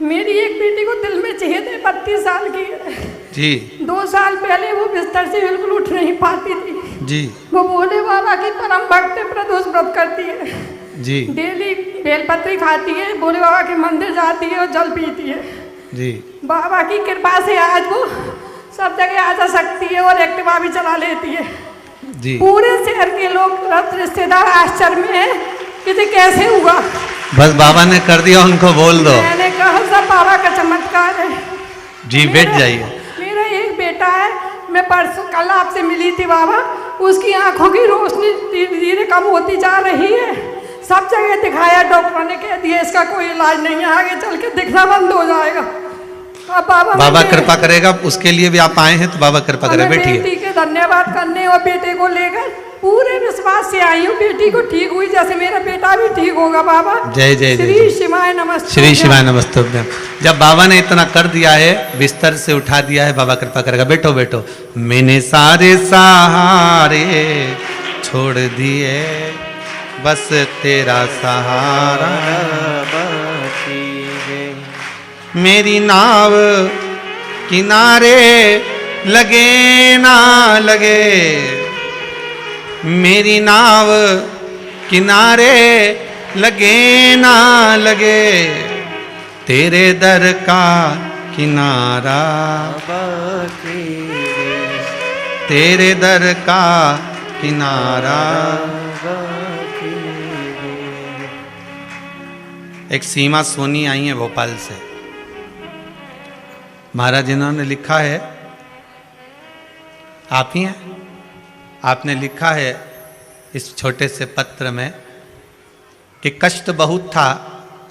Speaker 3: मेरी एक बेटी को दिल में छेद है, 32 साल की है
Speaker 1: जी।
Speaker 3: 2 साल पहले वो बिस्तर से बिल्कुल उठ नहीं पाती थी
Speaker 1: जी।
Speaker 3: वो भोले बाबा की परम भक्त प्रदोष व्रत करती है
Speaker 1: जी।
Speaker 3: डेली बेलपत्री खाती है, भोले बाबा के मंदिर जाती है और जल पीती है
Speaker 1: जी।
Speaker 3: बाबा की कृपा से आज वो सब जगह आ जा सकती है और एक्टिवा भी चला लेती है
Speaker 1: जी।
Speaker 3: पूरे शहर के लोग रिश्तेदार आश्चर्य में है कि ये कैसे हुआ।
Speaker 1: बस बाबा ने कर दिया, उनको बोल दो।
Speaker 3: मैंने कहा सब बाबा का चमत्कार है
Speaker 1: जी। बैठ जाइए।
Speaker 3: मेरा एक बेटा है, मैं परसों कल आपसे मिली थी बाबा, उसकी आंखों की रोशनी धीरे धीरे कम होती जा रही है। सब जगह दिखाया, डॉक्टर ने कह दिया इसका कोई इलाज नहीं है, आगे चल के दिखना बंद हो जाएगा। अब बाबा
Speaker 1: कृपा करेगा, उसके लिए भी आप आए हैं तो बाबा कृपा करेगा। बैठिए।
Speaker 3: बेटी के धन्यवाद करने और बेटे को लेकर पूरे विश्वास से आई हूँ, बेटी को ठीक हुई जैसे मेरा बेटा भी ठीक होगा बाबा।
Speaker 1: जय जय जय।
Speaker 3: श्री शिवाय नमस्ते।
Speaker 1: श्री शिवाय नमस्ते। जब बाबा ने इतना कर दिया है, बिस्तर से उठा दिया है, बाबा कृपा करेगा। बैठो बैठो। मैंने सारे सहारे छोड़ दिए, बस तेरा सहारा
Speaker 2: बाकी है।
Speaker 1: मेरी नाव किनारे लगे ना लगे, मेरी नाव किनारे लगे ना लगे, तेरे दर का किनारा
Speaker 2: बाकी है।
Speaker 1: तेरे दर का किनारा।
Speaker 2: बाकी है।
Speaker 1: एक सीमा सोनी आई है भोपाल से। महाराज इन्होंने लिखा है, आप ही हैं, आपने लिखा है इस छोटे से पत्र में कि कष्ट बहुत था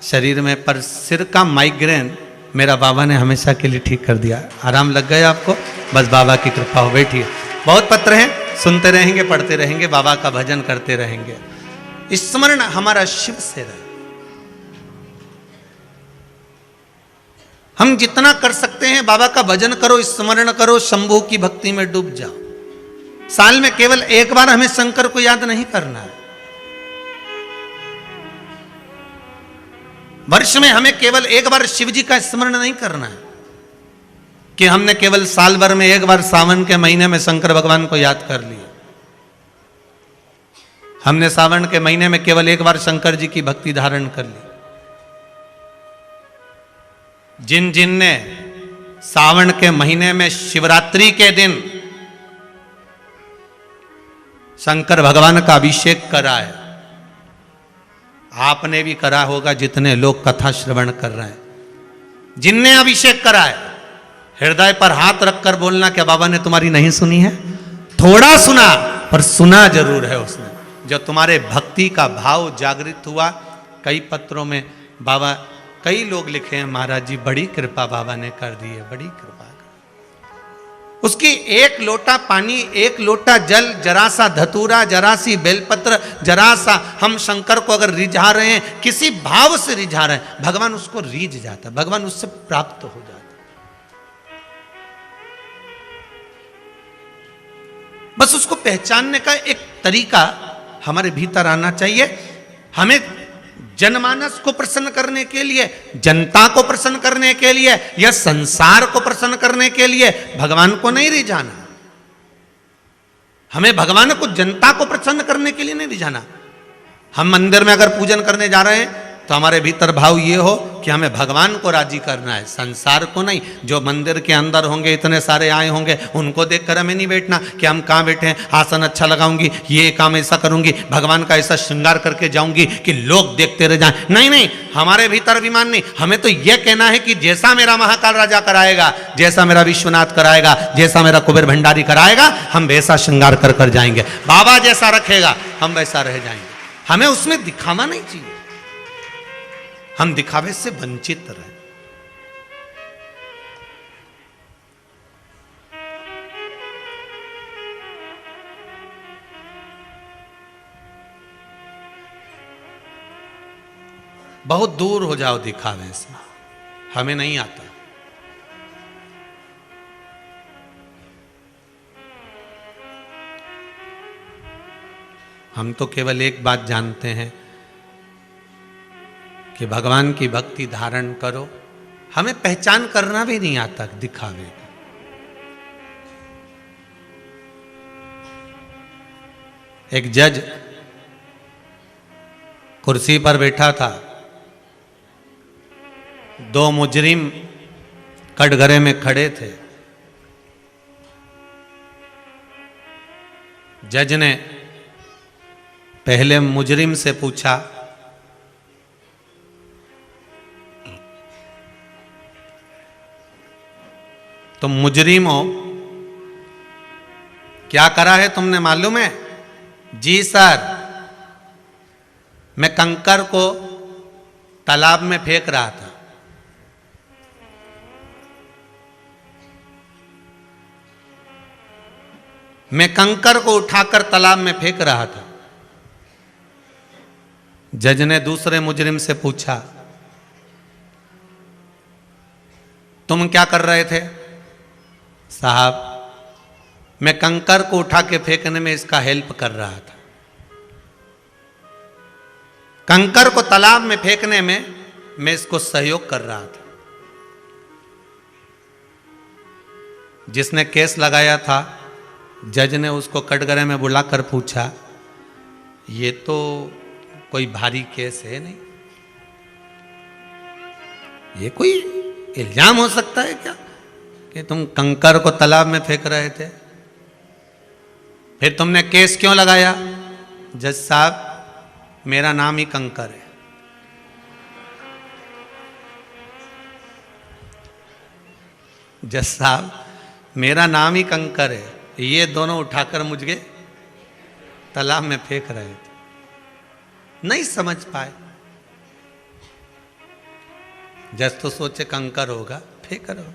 Speaker 1: शरीर में, पर सिर का माइग्रेन मेरा बाबा ने हमेशा के लिए ठीक कर दिया। आराम लग गया आपको? बस बाबा की कृपा हो। बैठिए। बहुत पत्र हैं, सुनते रहेंगे, पढ़ते रहेंगे, बाबा का भजन करते रहेंगे। स्मरण हमारा शिव से रहे। हम जितना कर सकते हैं बाबा का भजन करो, स्मरण करो, शंभू की भक्ति में डूब जाओ। साल में केवल एक बार हमें शंकर को याद नहीं करना है। वर्ष में हमें केवल एक बार शिव जी का स्मरण नहीं करना है कि हमने केवल साल भर में एक बार सावन के महीने में शंकर भगवान को याद कर लिया। हमने सावन के महीने में केवल एक बार शंकर जी की भक्ति धारण कर ली। जिन जिन ने सावन के महीने में शिवरात्रि के दिन शंकर भगवान का अभिषेक करा है, आपने भी करा होगा जितने लोग कथा श्रवण कर रहे हैं। जिनने अभिषेक करा है, हृदय पर हाथ रखकर बोलना क्या बाबा ने तुम्हारी नहीं सुनी है? थोड़ा सुना पर सुना जरूर है उसने। जो तुम्हारे भक्ति का भाव जागृत हुआ, कई पत्रों में बाबा, कई लोग लिखे हैं महाराज जी बड़ी कृपा बाबा ने कर दी है, बड़ी कृपा कर। उसकी एक लोटा पानी, एक लोटा जल, जरा सा धतूरा, जरा सी बेलपत्र, जरा सा हम शंकर को अगर रिझा रहे हैं, किसी भाव से रिझा रहे हैं, भगवान उसको रिझ जाता, भगवान उससे प्राप्त हो जाता। बस उसको पहचानने का एक तरीका हमारे भीतर आना चाहिए। हमें जनमानस को प्रसन्न करने के लिए, जनता को प्रसन्न करने के लिए या संसार को प्रसन्न करने के लिए भगवान को नहीं रिझाना। हमें भगवान को, जनता को प्रसन्न करने के लिए नहीं रिझाना। हम मंदिर में अगर पूजन करने जा रहे हैं तो हमारे भीतर भाव ये हो कि हमें भगवान को राजी करना है, संसार को नहीं। जो मंदिर के अंदर होंगे, इतने सारे आए होंगे, उनको देखकर हमें नहीं बैठना कि हम कहाँ बैठे हैं, आसन अच्छा लगाऊंगी, ये काम ऐसा करूंगी, भगवान का ऐसा श्रृंगार करके जाऊंगी कि लोग देखते रह जाएं। नहीं नहीं, हमारे भीतर अभिमान नहीं। हमें तो यह कहना है कि जैसा मेरा महाकाल राजा कराएगा, जैसा मेरा विश्वनाथ कराएगा, जैसा मेरा कुबेर भंडारी कराएगा, हम वैसा श्रृंगार कर कर जाएंगे। बाबा जैसा रखेगा हम वैसा रह जाएंगे। हमें उसमें दिखावा नहीं चाहिए, हम दिखावे से वंचित रहे। बहुत दूर हो जाओ दिखावे से, हमें नहीं आता। हम तो केवल एक बात जानते हैं कि भगवान की भक्ति धारण करो। हमें पहचान करना भी नहीं आता दिखावे का। एक जज कुर्सी पर बैठा था, दो मुजरिम कटघरे में खड़े थे। जज ने पहले मुजरिम से पूछा, तुम मुजरिम हो, क्या करा है तुमने मालूम है? जी सर, मैं कंकर को तालाब में फेंक रहा था। मैं कंकर को उठाकर तालाब में फेंक रहा था। जज ने दूसरे मुजरिम से पूछा, तुम क्या कर रहे थे? साहब, मैं कंकर को उठा के फेंकने में इसका हेल्प कर रहा था। कंकर को तालाब में फेंकने में मैं इसको सहयोग कर रहा था। जिसने केस लगाया था, जज ने उसको कटघरे में बुलाकर पूछा, ये तो कोई भारी केस है नहीं, ये कोई इल्जाम हो सकता है क्या कि तुम कंकर को तालाब में फेंक रहे थे? फिर तुमने केस क्यों लगाया? जज साहब, मेरा नाम ही कंकर है। जज साहब, मेरा नाम ही कंकर है, ये दोनों उठाकर मुझे तालाब में फेंक रहे थे। नहीं समझ पाए। जज तो सोचे कंकर होगा, फेंक रहे हो।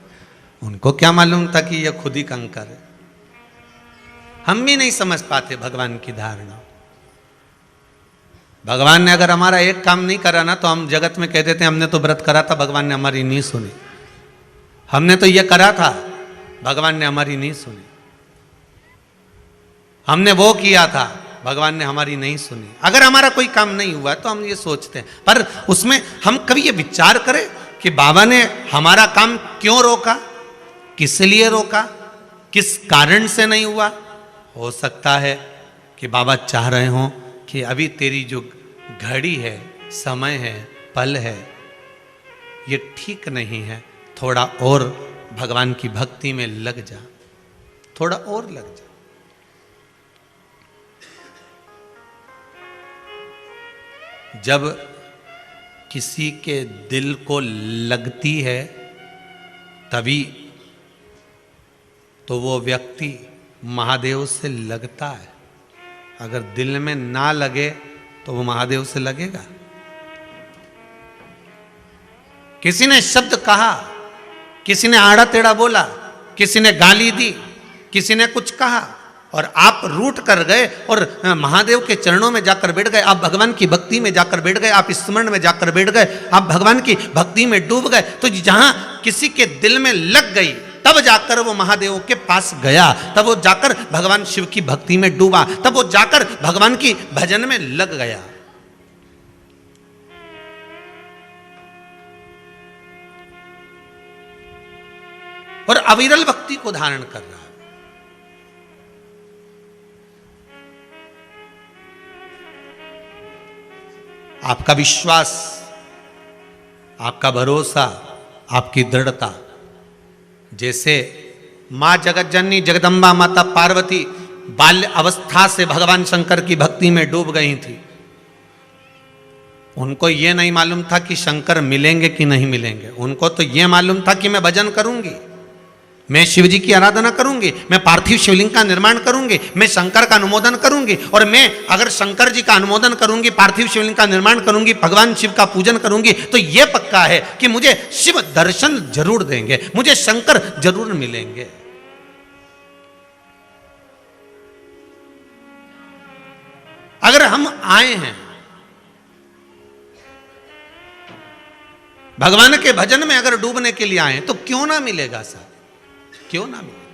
Speaker 1: उनको क्या मालूम था कि यह खुद ही कंकर है। हम भी नहीं समझ पाते भगवान की धारणा। भगवान ने अगर हमारा एक काम नहीं करा ना, तो हम जगत में कह देते हैं हमने तो व्रत करा था, भगवान ने हमारी नहीं सुनी। हमने तो यह करा था, भगवान ने हमारी नहीं सुनी। हमने वो किया था, भगवान ने हमारी नहीं सुनी। अगर हमारा कोई काम नहीं हुआ तो हम ये सोचते हैं, पर उसमें हम कभी ये विचार करें कि बाबा ने हमारा काम क्यों रोका, किस लिए रोका, किस कारण से नहीं हुआ। हो सकता है कि बाबा चाह रहे हों कि अभी तेरी जो घड़ी है, समय है, पल है, ये ठीक नहीं है, थोड़ा और भगवान की भक्ति में लग जा, थोड़ा और लग जा। जब किसी के दिल को लगती है तभी तो वो व्यक्ति महादेव से लगता है। अगर दिल में ना लगे तो वो महादेव से लगेगा। किसी ने शब्द कहा, किसी ने आड़ा टेढ़ा बोला, किसी ने गाली दी, किसी ने कुछ कहा और आप रूठ कर गए और महादेव के चरणों में जाकर बैठ गए, आप भगवान की भक्ति में जाकर बैठ गए, आप स्मरण में जाकर बैठ गए, आप भगवान की भक्ति में डूब गए। तो जहां किसी के दिल में लग गई तब जाकर वो महादेव के पास गया, तब वो जाकर भगवान शिव की भक्ति में डूबा, तब वो जाकर भगवान की भजन में लग गया। और अविरल भक्ति को धारण कर रहा है। आपका विश्वास, आपका भरोसा, आपकी दृढ़ता, जैसे मां जगत जननी जगदम्बा माता पार्वती बाल्य अवस्था से भगवान शंकर की भक्ति में डूब गई थी। उनको यह नहीं मालूम था कि शंकर मिलेंगे कि नहीं मिलेंगे, उनको तो यह मालूम था कि मैं भजन करूंगी, मैं शिव जी की आराधना करूंगी, मैं पार्थिव शिवलिंग का निर्माण करूंगी, मैं शंकर का अनुमोदन करूंगी, और मैं अगर शंकर जी का अनुमोदन करूंगी, पार्थिव शिवलिंग का निर्माण करूंगी, भगवान शिव का पूजन करूंगी, तो यह पक्का है कि मुझे शिव दर्शन जरूर देंगे, मुझे शंकर जरूर मिलेंगे। अगर हम आए हैं भगवान के भजन में, अगर डूबने के लिए आए तो क्यों ना मिलेगा साहब, क्यों ना मिले।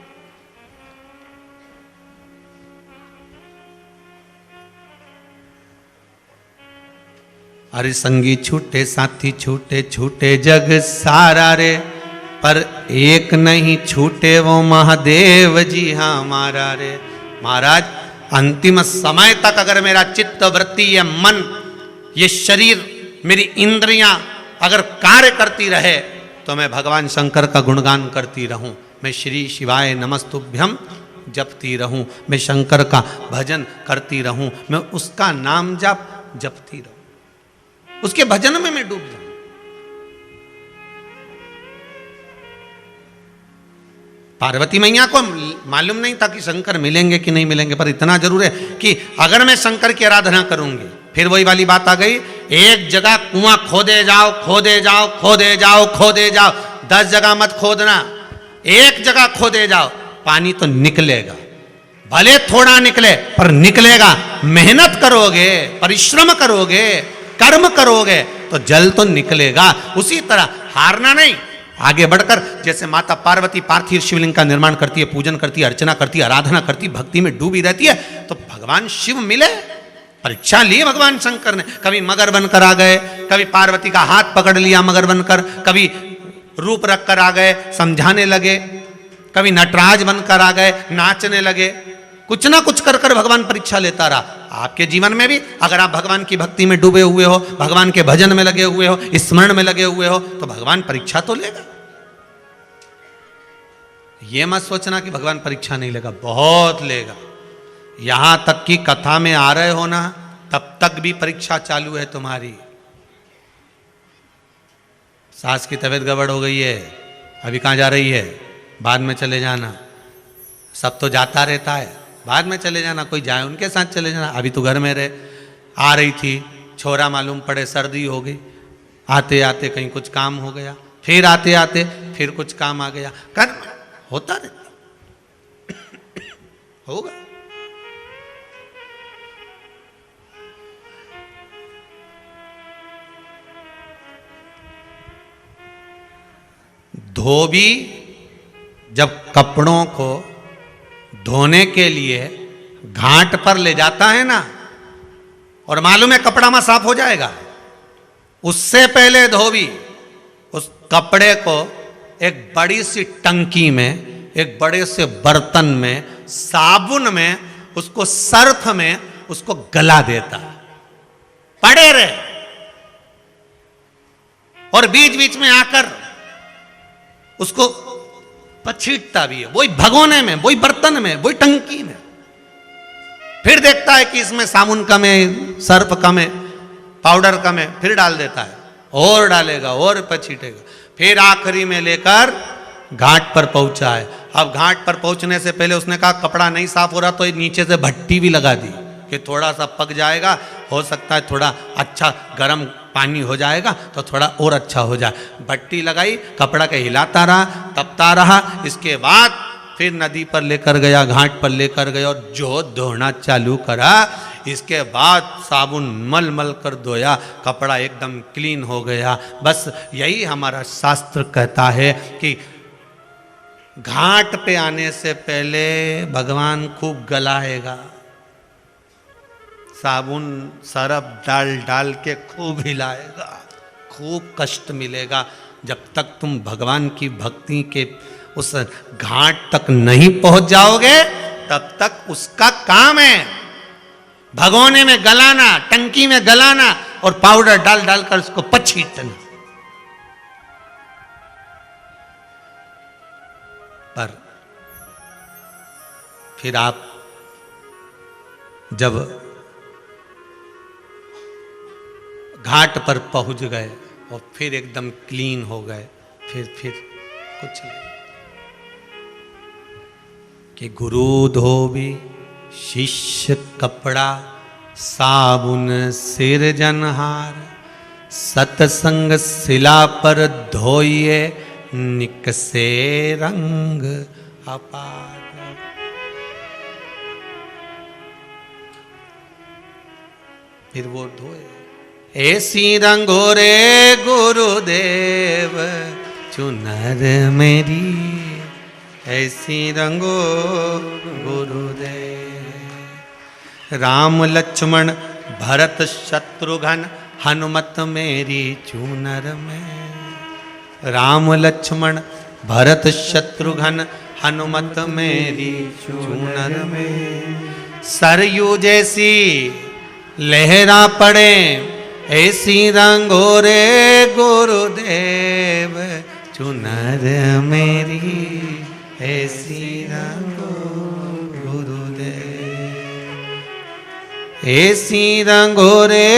Speaker 1: अरे संगी छूटे साथी छूटे, छूटे जग सारा रे, पर एक नहीं छूटे वो महादेव जी हमारा रे। महाराज, अंतिम समय तक अगर मेरा चित्त वृत्ति, ये मन, ये शरीर, मेरी इंद्रियां अगर कार्य करती रहे तो मैं भगवान शंकर का गुणगान करती रहूं, मैं श्री शिवाय नमस्तुभ्यम जपती रहूं, मैं शंकर का भजन करती रहूं, मैं उसका नाम जपती रहूं, उसके भजन में मैं डूब जाऊं। पार्वती मैया को मालूम नहीं था कि शंकर मिलेंगे कि नहीं मिलेंगे, पर इतना जरूर है कि अगर मैं शंकर की आराधना करूंगी, फिर वही वाली बात आ गई, एक जगह कुआं खोदे जाओ, खोदे जाओ, खोदे जाओ, खोदे जाओ, 10 जगह मत खोदना, एक जगह खोदे जाओ, पानी तो निकलेगा, भले थोड़ा निकले पर निकलेगा। मेहनत करोगे, परिश्रम करोगे, कर्म करोगे तो जल तो निकलेगा। उसी तरह हारना नहीं, आगे बढ़कर जैसे माता पार्वती पार्थिव शिवलिंग का निर्माण करती है, पूजन करती है, अर्चना करती है, आराधना करती है, भक्ति में डूबी रहती है, तो भगवान शिव मिले। परीक्षा ली भगवान शंकर ने, कभी मगर बनकर आ गए, कभी पार्वती का हाथ पकड़ लिया मगर बनकर, कभी रूप रख कर आ गए, समझाने लगे, कभी नटराज बनकर आ गए, नाचने लगे, कुछ ना कुछ कर कर भगवान परीक्षा लेता रहा। आपके जीवन में भी अगर आप भगवान की भक्ति में डूबे हुए हो, भगवान के भजन में लगे हुए हो, स्मरण में लगे हुए हो, तो भगवान परीक्षा तो लेगा। ये मत सोचना कि भगवान परीक्षा नहीं लेगा, बहुत लेगा। यहां तक कि कथा में आ रहे हो ना, तब तक भी परीक्षा चालू है तुम्हारी। सास की तबीयत गड़बड़ हो गई है, अभी कहाँ जा रही है, बाद में चले जाना। सब तो जाता रहता है, बाद में चले जाना, कोई जाए उनके साथ चले जाना, अभी तो घर में रहे। आ रही थी, छोरा मालूम पड़े सर्दी हो गई, आते आते कहीं कुछ काम हो गया, फिर आते आते फिर कुछ काम आ गया, कर्म होता रहता होगा। धोबी जब कपड़ों को धोने के लिए घाट पर ले जाता है ना, और मालूम है कपड़ा में साफ हो जाएगा, उससे पहले धोबी उस कपड़े को एक बड़ी सी टंकी में, एक बड़े से बर्तन में, साबुन में, उसको सर्फ में उसको गला देता, पड़े रहे, और बीच बीच में आकर उसको पछीटता भी है, वही भगोने में, वही बर्तन में, वही टंकी में। फिर देखता है कि इसमें साबुन कम है, सर्फ कम है, पाउडर कम है, फिर डाल देता है, और डालेगा और पछीटेगा, फिर आखिरी में लेकर घाट पर पहुंचा है। अब घाट पर पहुंचने से पहले उसने कहा कपड़ा नहीं साफ हो रहा, तो नीचे से भट्टी भी लगा दी कि थोड़ा सा पक जाएगा, हो सकता है थोड़ा अच्छा गर्म पानी हो जाएगा तो थोड़ा और अच्छा हो जाए। भट्टी लगाई, कपड़ा के हिलाता रहा, तपता रहा। इसके बाद फिर नदी पर लेकर गया, घाट पर लेकर गया, और जो धोना चालू करा, इसके बाद साबुन मल मल कर धोया, कपड़ा एकदम क्लीन हो गया। बस यही हमारा शास्त्र कहता है कि घाट पे आने से पहले भगवान खूब गलाएगा, साबुन सरफ डाल डाल के खूब हिलाएगा, खूब कष्ट मिलेगा। जब तक तुम भगवान की भक्ति के उस घाट तक नहीं पहुंच जाओगे, तब तक उसका काम है भगोने में गलाना, टंकी में गलाना, और पाउडर डाल डाल कर उसको पछीटना। पर फिर आप जब घाट पर पहुंच गए और फिर एकदम क्लीन हो गए, फिर कुछ नहीं कि गुरु धोबी शिष्य कपड़ा, साबुन सिर जनहार, सतसंग शिला पर धोइए, निकसे रंग अपार। फिर वो धोए, ऐसी रंगोरे गुरुदेव चुनर मेरी, ऐसी रंगो गुरुदेव। राम लक्ष्मण भरत शत्रुघ्न हनुमत मेरी चूनर में, राम लक्ष्मण भरत शत्रुघ्न हनुमत मेरी चूनर में। सरयू जैसी लहरा पड़े, ऐसी रंगोरे गुरुदेव चुनर मेरी, ऐसी रंगो गुरुदेव, ऐसी रंगोरे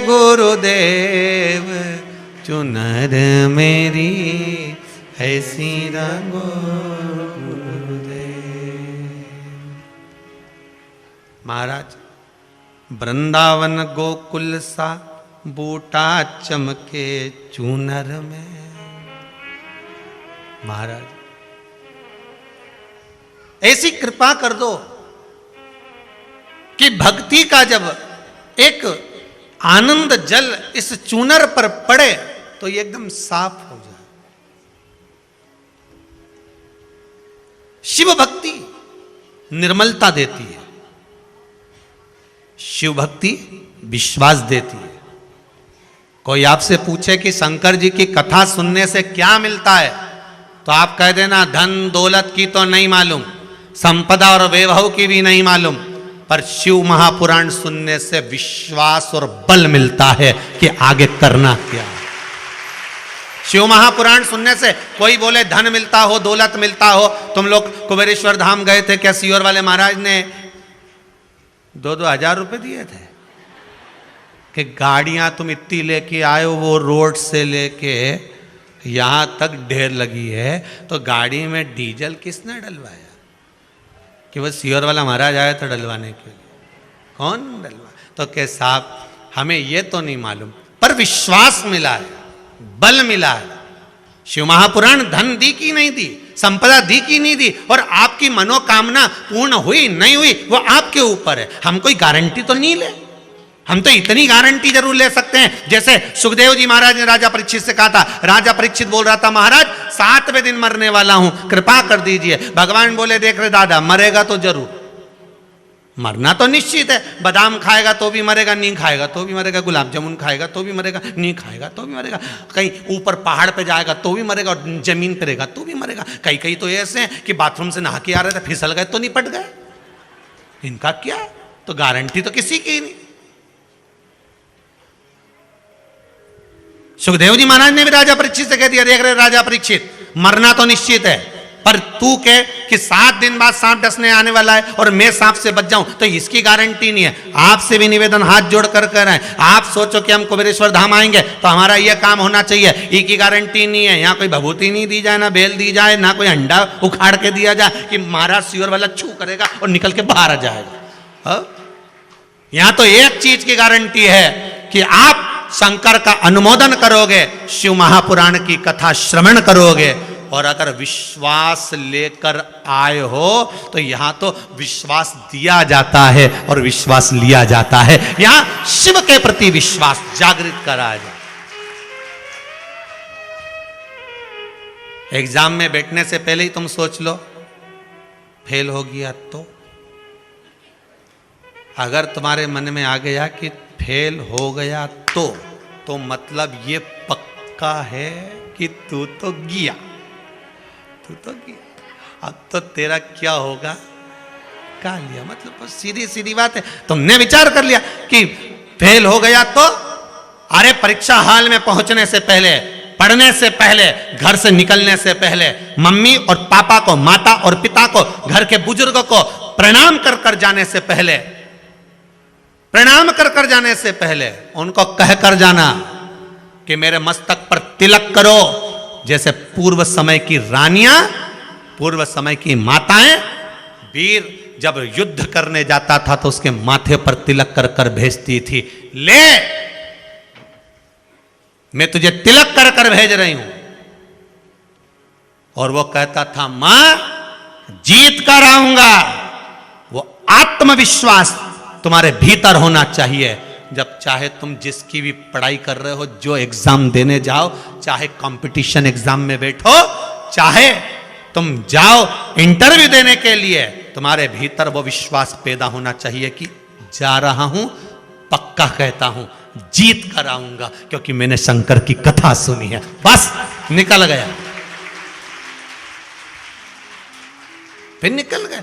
Speaker 1: गुरुदेव चुनर मेरी, ऐसी रंगो गुरुदेव। महाराज वृंदावन गोकुल सा बूटा चमके चूनर में। महाराज ऐसी कृपा कर दो कि भक्ति का जब एक आनंद जल इस चूनर पर पड़े तो ये एकदम साफ हो जाए। शिव भक्ति निर्मलता देती है, शिव भक्ति विश्वास देती है। कोई आपसे पूछे कि शंकर जी की कथा सुनने से क्या मिलता है, तो आप कह देना धन दौलत की तो नहीं मालूम, संपदा और वैभव की भी नहीं मालूम, पर शिव महापुराण सुनने से विश्वास और बल मिलता है कि आगे करना क्या है। शिव महापुराण सुनने से कोई बोले धन मिलता हो, दौलत मिलता हो। तुम लोग कुबेरेश्वर धाम गए थे, क्या सीहोर वाले महाराज ने 2-2 हजार रुपए दिए थे कि गाड़ियां तुम इतनी लेके आए हो, वो रोड से लेके यहां तक ढेर लगी है, तो गाड़ी में डीजल किसने डलवाया? कि वो सीहोर वाला महाराज आया था डलवाने के लिए। कौन डलवा? तो के साहब हमें ये तो नहीं मालूम, पर विश्वास मिला है, बल मिला है। शिव महापुराण धन दी कि नहीं दी, संपदा दी कि नहीं दी, और आपकी मनोकामना पूर्ण हुई नहीं हुई वो आपके ऊपर है। हम कोई गारंटी तो नहीं ले, हम तो इतनी गारंटी जरूर ले सकते हैं जैसे सुखदेव जी महाराज ने राजा परीक्षित से कहा था। राजा परीक्षित बोल रहा था महाराज 7वें दिन मरने वाला हूं, कृपा कर दीजिए। भगवान बोले देख रहे दादा, मरेगा तो जरूर, मरना तो निश्चित है। बादाम खाएगा तो भी मरेगा, नहीं खाएगा तो भी मरेगा, गुलाब जामुन खाएगा तो भी मरेगा, नहीं खाएगा तो भी मरेगा, कहीं ऊपर पहाड़ पे जाएगा तो भी मरेगा, और जमीन पे रहेगा तो भी मरेगा। कई कई तो ऐसे हैं कि बाथरूम से नहा के आ रहे थे, फिसल गए तो निपट गए। इनका क्या, तो गारंटी तो किसी की नहीं। सुखदेव जी महाराज ने भी राजा परीक्षित से कह दिया, देख रहे राजा परीक्षित, मरना तो निश्चित है, पर तू कह कि 7 दिन बाद सांप डसने आने वाला है और मैं सांप से बच जाऊं, तो इसकी गारंटी नहीं है। आपसे भी निवेदन हाथ जोड़ कर रहे हैं, आप सोचो कि हम कुबेरेश्वर धाम आएंगे तो हमारा यह काम होना चाहिए, ये की गारंटी नहीं है। यहाँ कोई भभूति नहीं दी जाए, ना बेल दी जाए, ना कोई अंडा उखाड़ के दिया जाए कि महाराज सियोर वाला छू करेगा और निकल के बाहर आ जाएगा। यहां तो एक चीज की गारंटी है कि आप शंकर का अनुमोदन करोगे, शिव महापुराण की कथा श्रवण करोगे, और अगर विश्वास लेकर आए हो तो यहां तो विश्वास दिया जाता है और विश्वास लिया जाता है। यहां शिव के प्रति विश्वास जागृत कराया जाए। एग्जाम में बैठने से पहले ही तुम सोच लो, फेल हो गया तो, अगर तुम्हारे मन में आ गया कि फेल हो गया तो मतलब ये पक्का है कि तू तो गया, अब तो तेरा क्या होगा, का लिया। मतलब सीधी सीधी बात है। तुमने विचार कर लिया कि फेल हो गया तो, अरे परीक्षा हॉल में पहुंचने से पहले, पढ़ने से पहले, घर से निकलने से पहले मम्मी और पापा को, माता और पिता को, घर के बुजुर्गों को प्रणाम कर कर जाने से पहले, प्रणाम कर कर जाने से पहले उनको कह कर जाना कि मेरे मस्तक पर तिलक करो, जैसे पूर्व समय की रानियां, पूर्व समय की माताएं, वीर जब युद्ध करने जाता था तो उसके माथे पर तिलक कर कर भेजती थी, ले मैं तुझे तिलक कर कर भेज रही हूं। और वो कहता था, मां जीत कर आऊंगा। वो आत्मविश्वास तुम्हारे भीतर होना चाहिए। जब चाहे तुम जिसकी भी पढ़ाई कर रहे हो, जो एग्जाम देने जाओ, चाहे कंपटीशन एग्जाम में बैठो, चाहे तुम जाओ इंटरव्यू देने के लिए, तुम्हारे भीतर वो विश्वास पैदा होना चाहिए कि जा रहा हूं, पक्का कहता हूं जीत कर आऊंगा, क्योंकि मैंने शंकर की कथा सुनी है। बस निकल गया, फिर निकल गए।